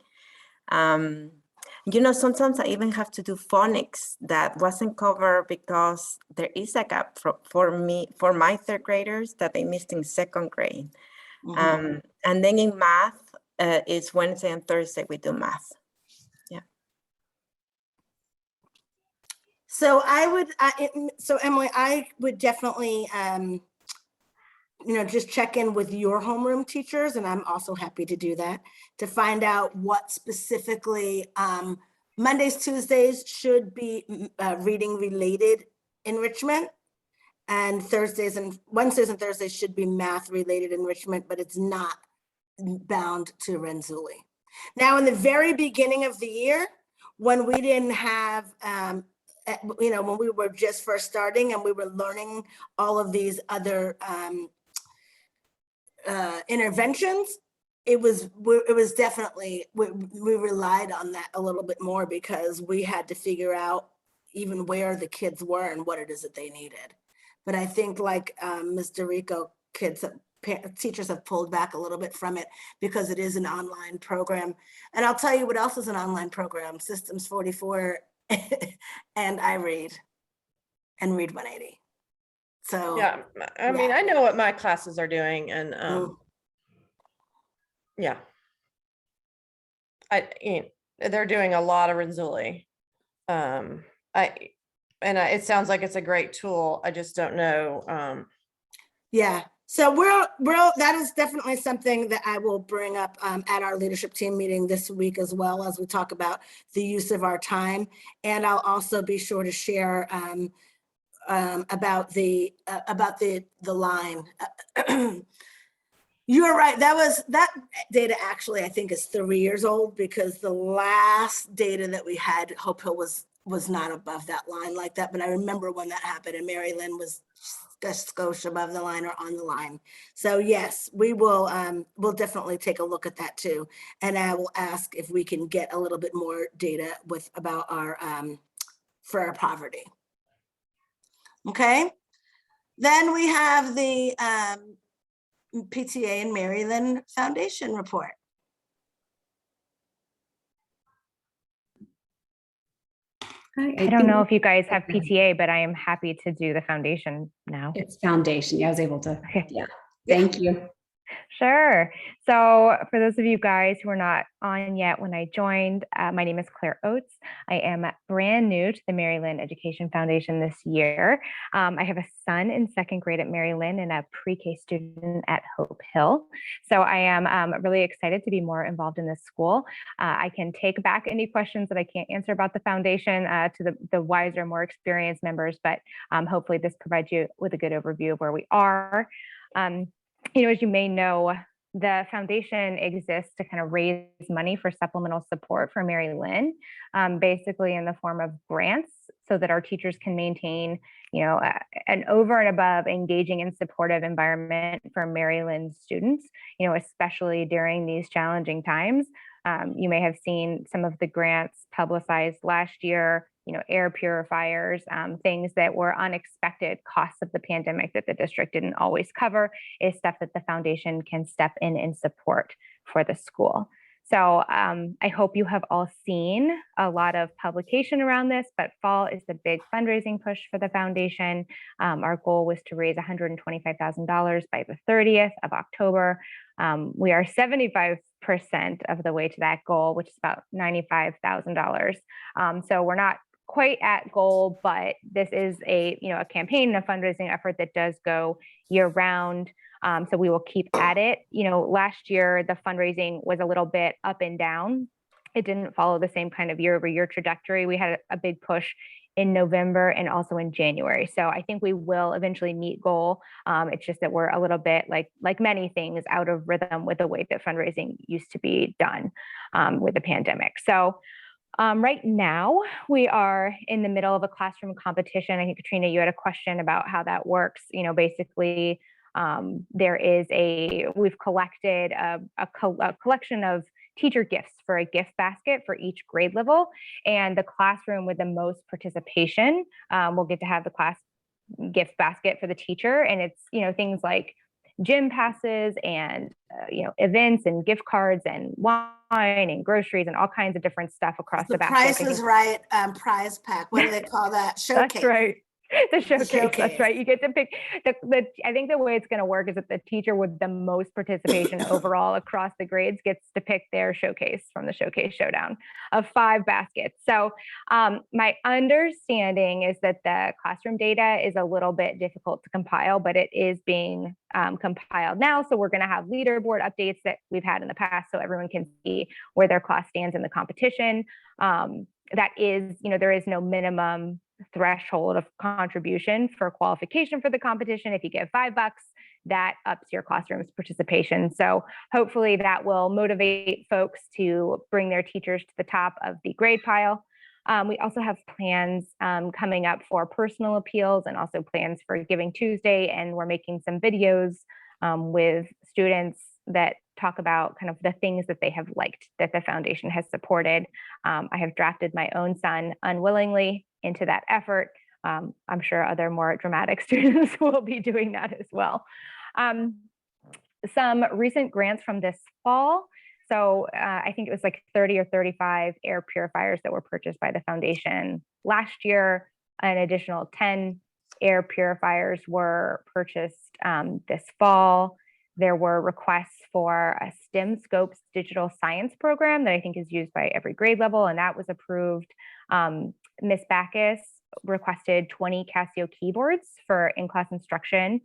Sometimes I even have to do phonics that wasn't covered because there is a gap for my 3rd graders that they missed in 2nd grade. And then in math, it's Wednesday and Thursday we do math. Yeah. So Emily, I would definitely, just check in with your homeroom teachers, and I'm also happy to do that, to find out what specifically, Mondays, Tuesdays should be reading related enrichment, and Wednesdays and Thursdays should be math related enrichment, but it's not bound to Renzulli. Now, in the very beginning of the year, when we didn't have, when we were just first starting and we were learning all of these other interventions, it was definitely, we relied on that a little bit more because we had to figure out even where the kids were and what it is that they needed. But I think like Mr. Rico, teachers have pulled back a little bit from it because it is an online program. And I'll tell you what else is an online program: Systems 44 and iRead and Read 180. So Yeah, I mean, I know what my classes are doing, and yeah, they're doing a lot of Renzulli. It sounds like it's a great tool. I just don't know. Yeah, so that is definitely something that I will bring up at our leadership team meeting this week, as well as we talk about the use of our time. And I'll also be sure to share about the line. You're right. That data actually, I think, is 3 years old, because the last data that we had, Hope Hill was not above that line like that. But I remember when that happened, and Mary Lynn was just skosh above the line or on the line. So yes, we will. We'll definitely take a look at that too, and I will ask if we can get a little bit more data about our for our poverty. Okay. Then we have the PTA and Mary Lynn Foundation report. I don't know if you guys have PTA, but I am happy to do the foundation now. It's foundation. Yeah, I was able to. Okay. Yeah. Thank you. Sure. So for those of you guys who are not on yet when I joined, my name is Claire Oates. I am brand new to the Mary Lynn Education Foundation this year. I have a son in second grade at Mary Lynn and a pre-K student at Hope Hill. So I am really excited to be more involved in this school. I can take back any questions that I can't answer about the foundation to the wiser, more experienced members, but hopefully this provides you with a good overview of where we are. As you may know, the foundation exists to kind of raise money for supplemental support for Mary Lynn, basically in the form of grants so that our teachers can maintain, an over and above engaging and supportive environment for Mary Lynn students, especially during these challenging times. You may have seen some of the grants publicized last year, air purifiers, things that were unexpected costs of the pandemic that the district didn't always cover is stuff that the foundation can step in and support for the school. So I hope you have all seen a lot of publication around this, but fall is the big fundraising push for the foundation. Our goal was to raise $125,000 by the 30th of October. We are 75% of the way to that goal, which is about $95,000. So we're not quite at goal, but this is a campaign and a fundraising effort that does go year round. So we will keep at it. Last year the fundraising was a little bit up and down. It didn't follow the same kind of year-over-year trajectory. We had a big push in November and also in January. So I think we will eventually meet goal. It's just that we're a little bit like many things out of rhythm with the way that fundraising used to be done with the pandemic. So right now we are in the middle of a classroom competition. I think Katrina, you had a question about how that works. Basically we've collected a collection of teacher gifts for a gift basket for each grade level, and the classroom with the most participation will get to have the class gift basket for the teacher. And it's things like gym passes and events and gift cards and wine and groceries and all kinds of different stuff across the basket. Price is Right prize pack. What do they call that? Showcase. That's right. The showcase. That's right. You get to pick I think the way it's going to work is that the teacher with the most participation overall across the grades gets to pick their showcase from the showcase showdown of 5 baskets. So my understanding is that the classroom data is a little bit difficult to compile, but it is being compiled now. So we're going to have leaderboard updates that we've had in the past so everyone can see where their class stands in the competition. That is, there is no minimum threshold of contribution for qualification for the competition. If you give $5, that ups your classroom's participation. So hopefully that will motivate folks to bring their teachers to the top of the grade pile. We also have plans coming up for personal appeals and also plans for Giving Tuesday. And we're making some videos with students that talk about kind of the things that they have liked that the foundation has supported. I have drafted my own son unwillingly into that effort. I'm sure other more dramatic students will be doing that as well. Some recent grants from this fall. So I think it was like 30 or 35 air purifiers that were purchased by the foundation last year. An additional 10 air purifiers were purchased this fall. There were requests for a STEM Scopes digital science program that I think is used by every grade level, and that was approved. Ms. Backus requested 20 Casio keyboards for in-class instruction,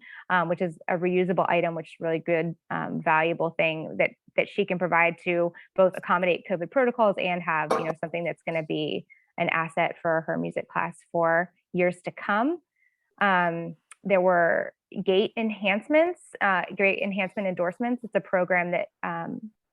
which is a reusable item, which is a really good, valuable thing that she can provide to both accommodate COVID protocols and have something that's going to be an asset for her music class for years to come. There were GATE enhancements, GATE enhancement endorsements. It's a program that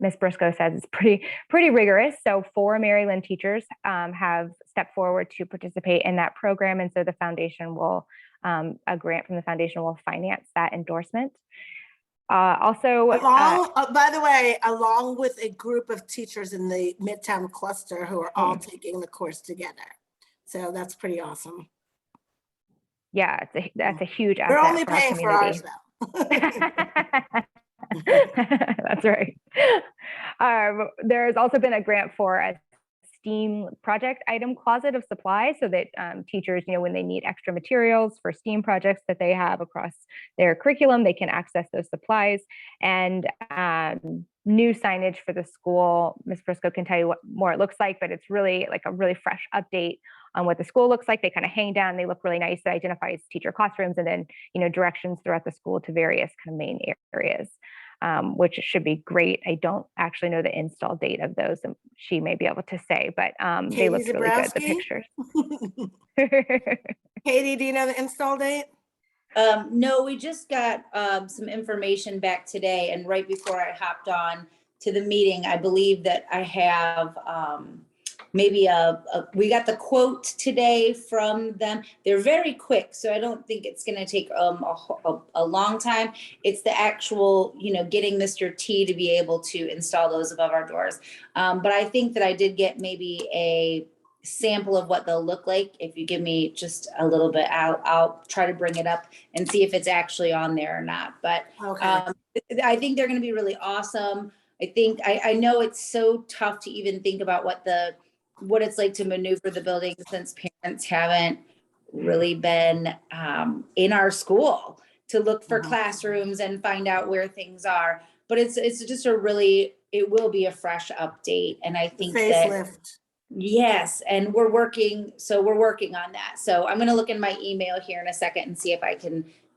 Ms. Briscoe says is pretty rigorous. So 4 Mary Lynn teachers have stepped forward to participate in that program. And so the foundation will, a grant from the foundation will finance that endorsement. Also, by the way, along with a group of teachers in the Midtown cluster who are all taking the course together. So that's pretty awesome. Yeah, that's a huge asset. We're only for our paying for ours though. That's right. There's also been a grant for a STEAM project item closet of supplies so that teachers, when they need extra materials for STEAM projects that they have across their curriculum, they can access those supplies. And new signage for the school. Ms. Briscoe can tell you what more it looks like, but it's really like a really fresh update on what the school looks like. They kind of hang down, they look really nice. It identifies teacher classrooms and then, directions throughout the school to various kind of main areas, which should be great. I don't actually know the install date of those, and she may be able to say, but they look really good, the pictures. Katie, do you know the install date? No, we just got some information back today, and right before I hopped on to the meeting, I believe that I have maybe we got the quote today from them. They're very quick, so I don't think it's going to take a long time. It's the actual, getting Mr. T to be able to install those above our doors. But I think that I did get maybe a sample of what they'll look like. If you give me just a little bit, I'll try to bring it up and see if it's actually on there or not. But Okay. I think they're going to be really awesome. I know it's so tough to even think about what it's like to maneuver the building since parents haven't really been in our school to look for classrooms and find out where things are. But it's just it will be a fresh update. And I think Facelift. Yes, and we're working on that. So I'm going to look in my email here in a second and see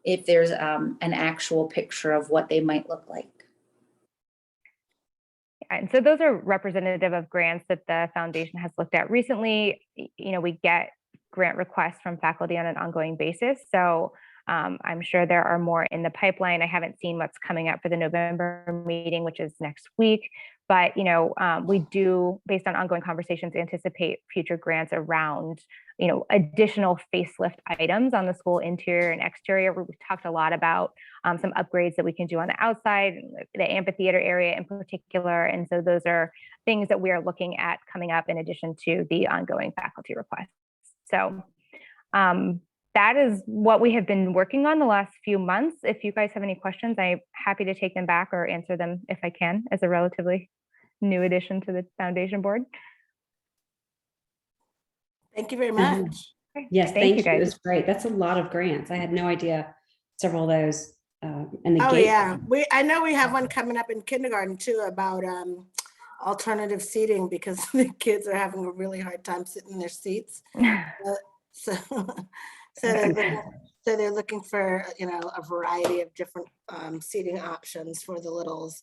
if there's an actual picture of what they might look like. And so those are representative of grants that the foundation has looked at recently. We get grant requests from faculty on an ongoing basis. So I'm sure there are more in the pipeline. I haven't seen what's coming up for the November meeting, which is next week. But, we do, based on ongoing conversations, anticipate future grants around, additional facelift items on the school interior and exterior. We've talked a lot about some upgrades that we can do on the outside, the amphitheater area in particular. And so those are things that we are looking at coming up in addition to the ongoing faculty requests. So that is what we have been working on the last few months. If you guys have any questions, I'm happy to take them back or answer them if I can, as a relatively new addition to the foundation board. Thank you very much. Yes, thank you. It guys. was great. That's a lot of grants. I had no idea several of those. And the Oh gate- yeah, I know we have one coming up in kindergarten too about alternative seating because the kids are having a really hard time sitting in their seats. So they're looking for a variety of different seating options for the littles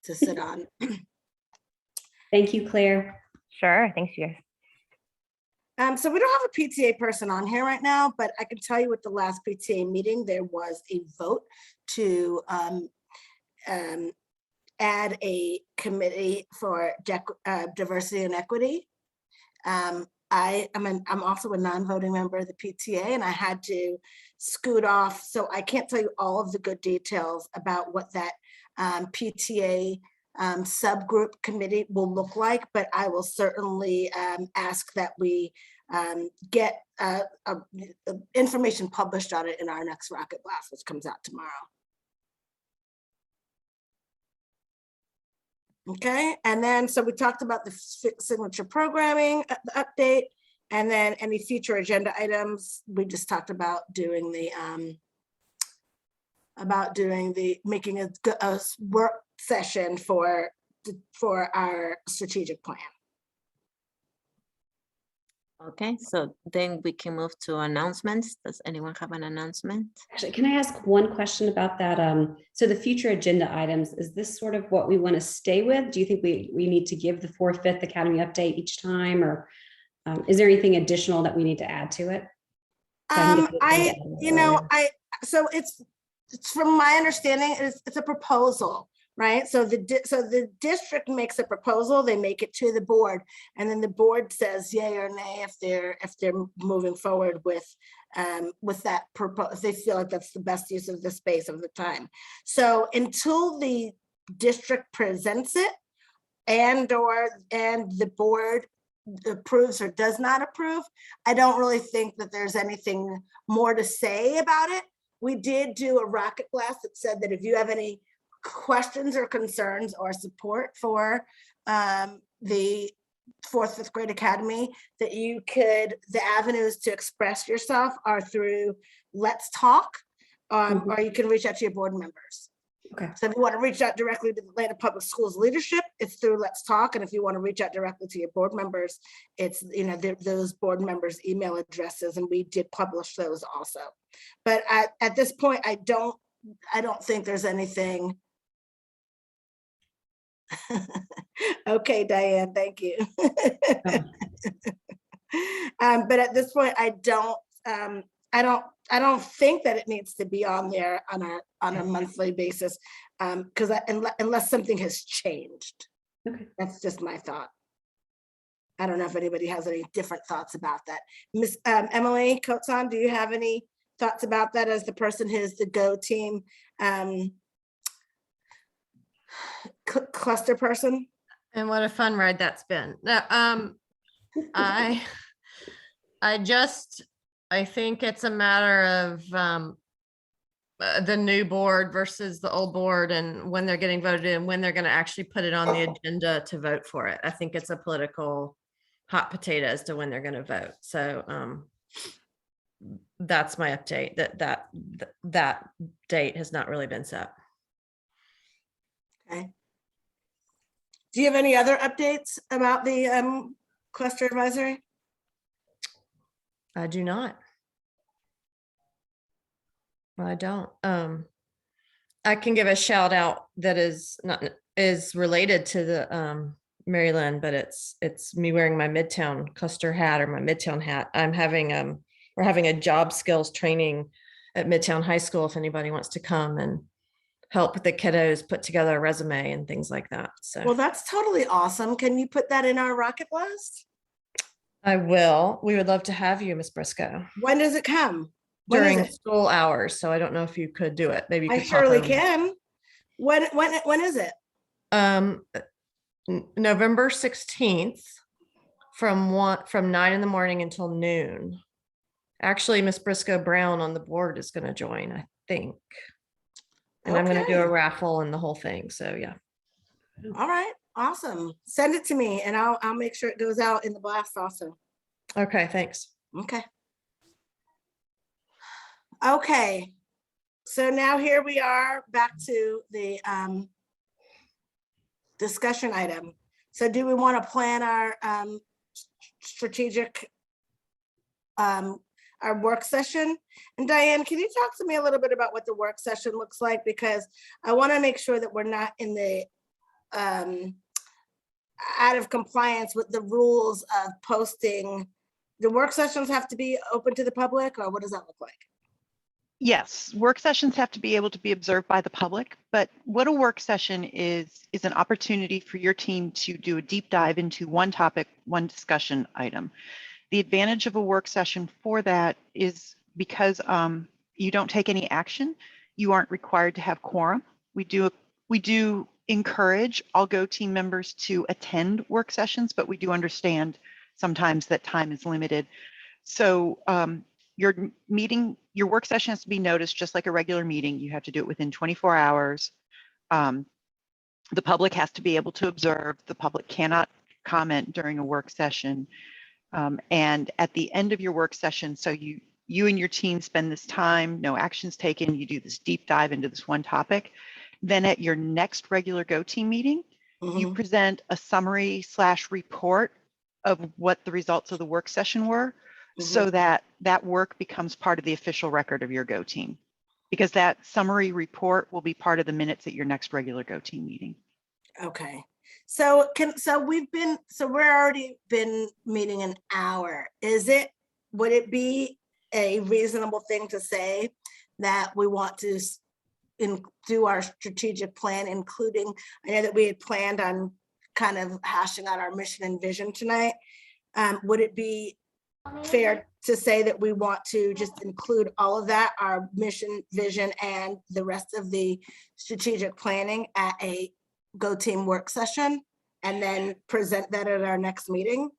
to sit on. Thank you, Claire. Sure, thanks you guys. So we don't have a PTA person on here right now, but I can tell you at the last PTA meeting, there was a vote to add a committee for diversity and equity. I'm also a non-voting member of the PTA, and I had to scoot off, so I can't tell you all of the good details about what that PTA subgroup committee will look like, but I will certainly ask that we get information published on it in our next Rocket Blast, which comes out tomorrow. Okay, and then so we talked about the signature programming update, and then any future agenda items. We just talked about doing making a work session for our strategic plan. Okay, so then we can move to announcements. Does anyone have an announcement? Actually, can I ask one question about that? So the future agenda items, is this sort of what we want to stay with? Do you think we need to give the 4th, 5th Academy update each time, or is there anything additional that we need to add to it? So it's from my understanding, it's a proposal, right? So the district makes a proposal, they make it to the board, and then the board says yay or nay if they're moving forward with that proposal, if they feel like that's the best use of the space of the time. So until the district presents it and the board approves or does not approve, I don't really think that there's anything more to say about it. We did do a rocket blast that said that if you have any questions or concerns or support for the fourth, fifth grade academy, that you could, the avenues to express yourself are through Let's Talk, or you can reach out to your board members. Okay. So if you want to reach out directly to the Atlanta Public Schools leadership, it's through Let's Talk. And if you want to reach out directly to your board members, it's, you know, those board members' email addresses, and we did publish those also. But at this point, I don't think there's anything. Okay, Diane, thank you. But at this point, I don't think that it needs to be on there on a monthly basis, because unless something has changed. Okay. That's just my thought. I don't know if anybody has any different thoughts about that. Miss Emily Coatzon, do you have any thoughts about that as the person who's the Go team cluster person? And what a fun ride that's been. I think it's a matter of the new board versus the old board, and when they're getting voted in, when they're going to actually put it on the agenda to vote for it. I think it's a political hot potato as to when they're going to vote. So that's my update. That date has not really been set. Okay. Do you have any other updates about the cluster advisory? I do not. I don't. I can give a shout out that is related to the Maryland, but it's me wearing my Midtown cluster hat, or my Midtown hat. We're having a job skills training at Midtown High School if anybody wants to come and help the kiddos put together a resume and things like that. So, well, that's totally awesome. Can you put that in our Rocket Blast? I will. We would love to have you, Miss Briscoe. When does it come? When is During it? school hours. So I don't know if you could do it. Maybe you I could pop surely over. can. When is it? November 16th from 9 in the morning until noon. Actually, Miss Briscoe Brown on the board is going to join, I think. And I'm going to do a raffle and the whole thing. So yeah. All right. Awesome. Send it to me and I'll make sure it goes out in the blast also. Okay. Thanks. Okay. Okay. So now here we are back to the discussion item. So do we want to plan our strategic our work session? And Diane, can you talk to me a little bit about what the work session looks like? Because I want to make sure that we're not in the out of compliance with the rules of posting. The work sessions have to be open to the public, or what does that look like? Yes, work sessions have to be able to be observed by the public, but what a work session is an opportunity for your team to do a deep dive into one topic, one discussion item. The advantage of a work session for that is because you don't take any action, you aren't required to have quorum. We do encourage all Go team members to attend work sessions, but we do understand sometimes that time is limited. So your work session has to be noticed just like a regular meeting. You have to do it within 24 hours. The public has to be able to observe. The public cannot comment during a work session. And at the end of your work session, so you and your team spend this time, no actions taken, you do this deep dive into this one topic. Then at your next regular Go team meeting, you present a summary / report of what the results of the work session were, so that work becomes part of the official record of your Go team, because that summary report will be part of the minutes at your next regular Go team meeting. Okay. So we're already been meeting an hour. Would it be a reasonable thing to say that we want to do our strategic plan, including, I know that we had planned on kind of hashing out our mission and vision tonight. Would it be fair to say that we want to just include all of that, our mission, vision, and the rest of the strategic planning at a Go team work session, and then present that at our next meeting?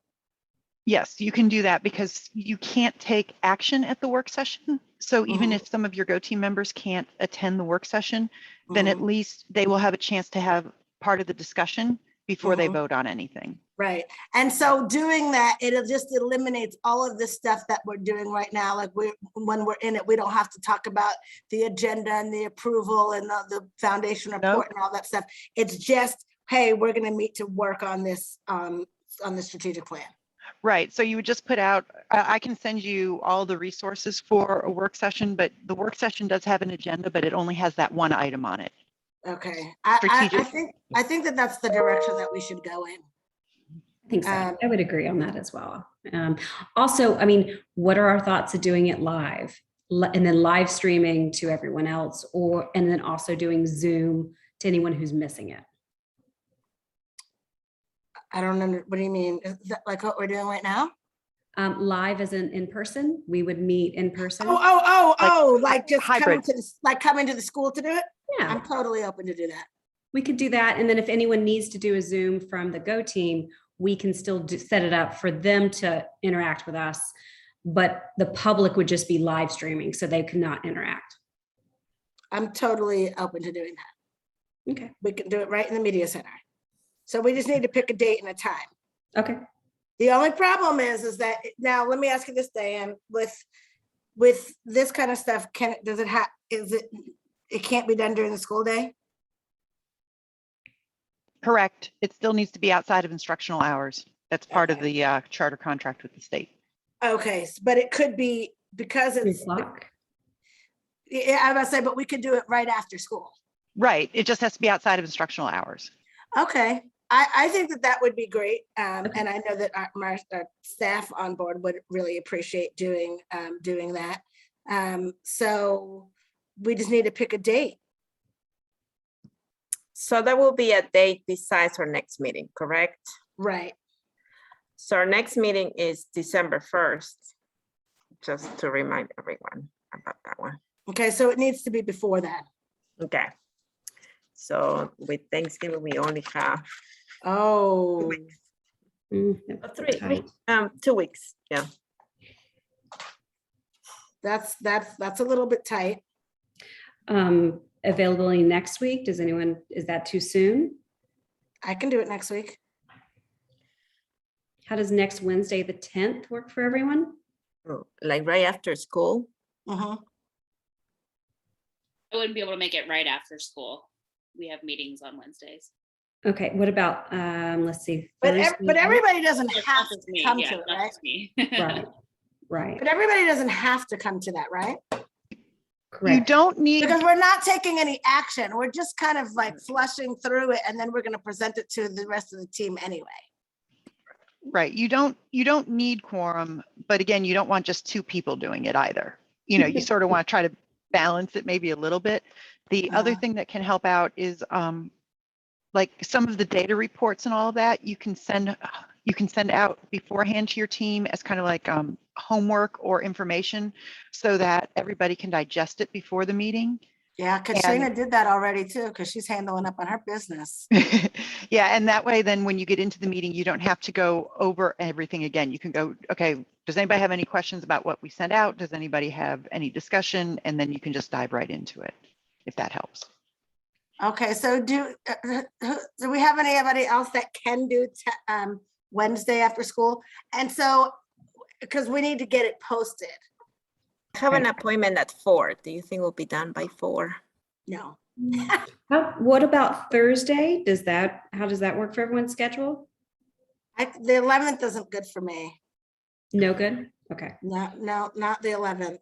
Yes, you can do that because you can't take action at the work session. So even if some of your Go team members can't attend the work session, then at least they will have a chance to have part of the discussion before they vote on anything. Right. And so doing that, it'll just eliminates all of this stuff that we're doing right now. Like when we're in it, we don't have to talk about the agenda and the approval and the foundation report and all that stuff. It's just, hey, we're going to meet to work on this, on the strategic plan. Right. So you would just put out, I can send you all the resources for a work session, but the work session does have an agenda, but it only has that one item on it. Okay. I Strategic. think that that's the direction that we should go in. I think so. I would agree on that as well. Also, I mean, what are our thoughts of doing it live and then live streaming to everyone else, and then also doing Zoom to anyone who's missing it? I don't know. What do you mean? Is that like what we're doing right now? Live as in person, we would meet in person. Like just hybrid. coming to the school to do it? Yeah, I'm totally open to do that. we could do that. And then if anyone needs to do a Zoom from the Go team, we can still set it up for them to interact with us, but the public would just be live streaming, so they could not interact. I'm totally open to doing that. Okay. We can do it right in the media center. So we just need to pick a date and a time. Okay. The only problem is that now let me ask you this, Diane, with this kind of stuff, it can't be done during the school day? Correct. It still needs to be outside of instructional hours. That's part of the charter contract with the state. Okay, but it could be because 3 it's, o'clock. yeah, I was gonna say, but we could do it right after school. Right. It just has to be outside of instructional hours. Okay, I think that that would be great. And I know that our staff on board would really appreciate doing that. So we just need to pick a date. So that will be a date besides our next meeting, correct? Right. So our next meeting is December 1st, just to remind everyone about that one. Okay, so it needs to be before that. Okay. So with Thanksgiving, we only have Oh, That's 3 tight. weeks, 2 weeks. Yeah. that's a little bit tight. Availability next week. Is that too soon? I can do it next week. How does next Wednesday, the 10th, work for everyone? Like right after school. Mhm. I wouldn't be able to make it right after school. We have meetings on Wednesdays. Okay, what about, let's see. But Thursday? everybody doesn't It's have not just to me, come yeah, to it, not right? just me. Right, right, But everybody doesn't have to come to that, right? You correct. don't need, Because we're not taking any action. We're just kind of like flushing through it, and then we're going to present it to the rest of the team anyway. right. You don't need quorum, but again, you don't want just 2 people doing it either. You know, you sort of want to try to balance it maybe a little bit. The other Uh-huh. thing that can help out is like some of the data reports and all of that, you can send out beforehand to your team as kind of like homework or information so that everybody can digest it before the meeting. Yeah, Katrina did that already too, because she's handling up on her business. Yeah, and that way then when you get into the meeting, you don't have to go over everything again. You can go, okay, does anybody have any questions about what we sent out? Does anybody have any discussion? And then you can just dive right into it, if that helps. Okay, so do we have anybody else that can do Wednesday after school? And so, because we need to get it posted. I have an appointment at 4. Do you think we'll be done by 4? No. What about Thursday? How does that work for everyone's schedule? The 11th isn't good for me. No good? Okay. No, not the 11th.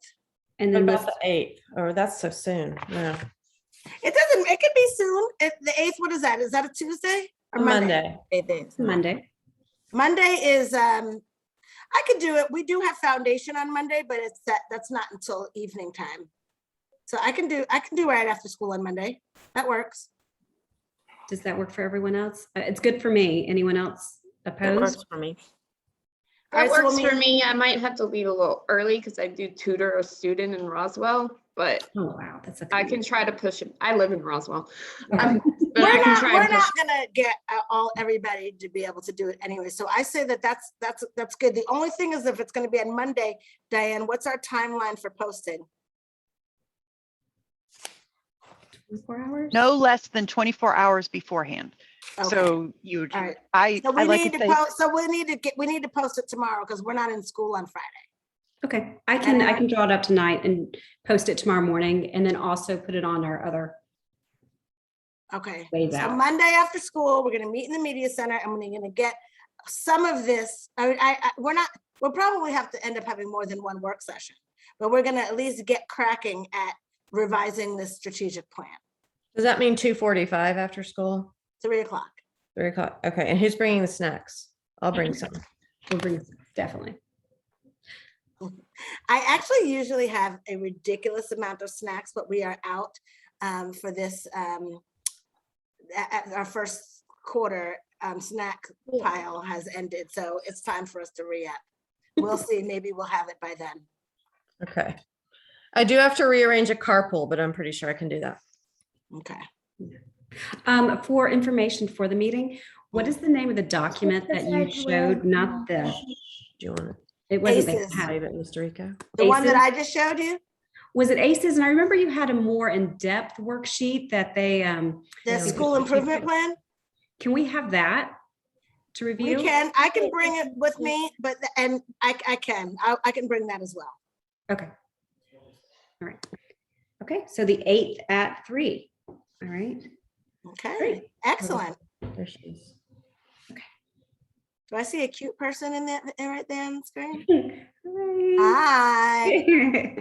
And What then about the 8th? Or that's so soon. No. It could be soon. The 8th, what is that? Is that a Tuesday or Monday? Monday. It is. Monday. Monday is, I could do it. We do have foundation on Monday, but that's not until evening time. So I can do right after school on Monday. That works. Does that work for everyone else? It's good for me. Anyone else That works opposed? for me. All right, That so works we'll for meet- me. I might have to leave a little early because I do tutor a student in Roswell, but Oh, wow, that's a. I can try to push it. I live in Roswell. Okay. But I can try We're and push. not gonna get everybody to be able to do it anyway. So I say that's good. The only thing is if it's gonna be on Monday, Diane, what's our timeline for posting? 24 hours? No less than 24 hours beforehand. Okay. So you, would- All right. I So we like need to to say, post, so we need to post it tomorrow because we're not in school on Friday. Okay, I can draw it up tonight and post it tomorrow morning and then also put it on our other Okay, ways so out. Monday after school, we're gonna meet in the media center and we're gonna get some of this. We'll probably have to end up having more than one work session, but we're gonna at least get cracking at revising this strategic plan. Does that mean 2:45 after school? 3 o'clock. 3 o'clock. Okay. And who's bringing the snacks? I'll bring some. We'll bring, definitely. I actually usually have a ridiculous amount of snacks, but we are out for this. Our first quarter snack pile has ended, so it's time for us to re-up. We'll see, maybe we'll have it by then. Okay. I do have to rearrange a carpool, but I'm pretty sure I can do that. Okay. For information for the meeting, what is the name of the document that you showed? Not the, Do you want to it wasn't ACEs. the, save it, Mr. Rico? The one that ACEs? I just showed you, Was it ACEs? And I remember you had a more in-depth worksheet that they, the Yeah, school improvement plan. can we have that to We review? can, I can bring it with me, but, and I can bring that as well. Okay. All right. Okay, so the 8th at 3. All right. Okay, Great. excellent. There she is. Do I see a cute person in that, right there on the screen? Hi.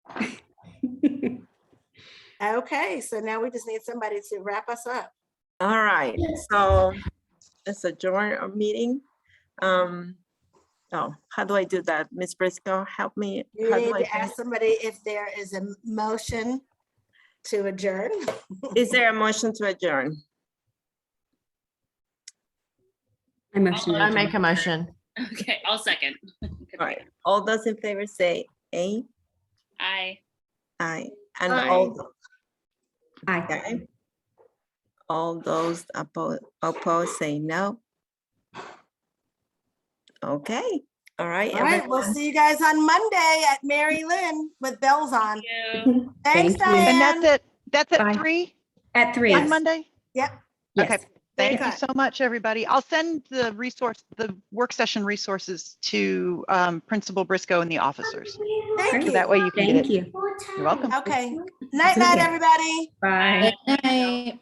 Hi. Okay, so now we just need somebody to wrap us up. All right, so let's adjourn our meeting. Oh, how do I do that? Ms. Briscoe, help me. You How do need I to ask somebody if there is a motion to adjourn. Is there a motion to adjourn? I motion. I make a motion. Okay, I'll second. All right, all those in favor say aye. Aye. Aye. And Aye. Aye. okay. All those opposed say no. Okay, all right. All right, we'll everyone. see you guys on Monday at Mary Lynn with bells on. Thank you. Thanks, Thank you. and Diane. that's at Bye. 3 At 3. on Monday? Yep. Yes. Okay. Thank you Very so much, everybody. I'll send the work session resources to Principal Briscoe and the officers. Thank So you. that way you can get Thank it. you. You're welcome. Okay. Night, night, Okay. everybody. Bye. Good night.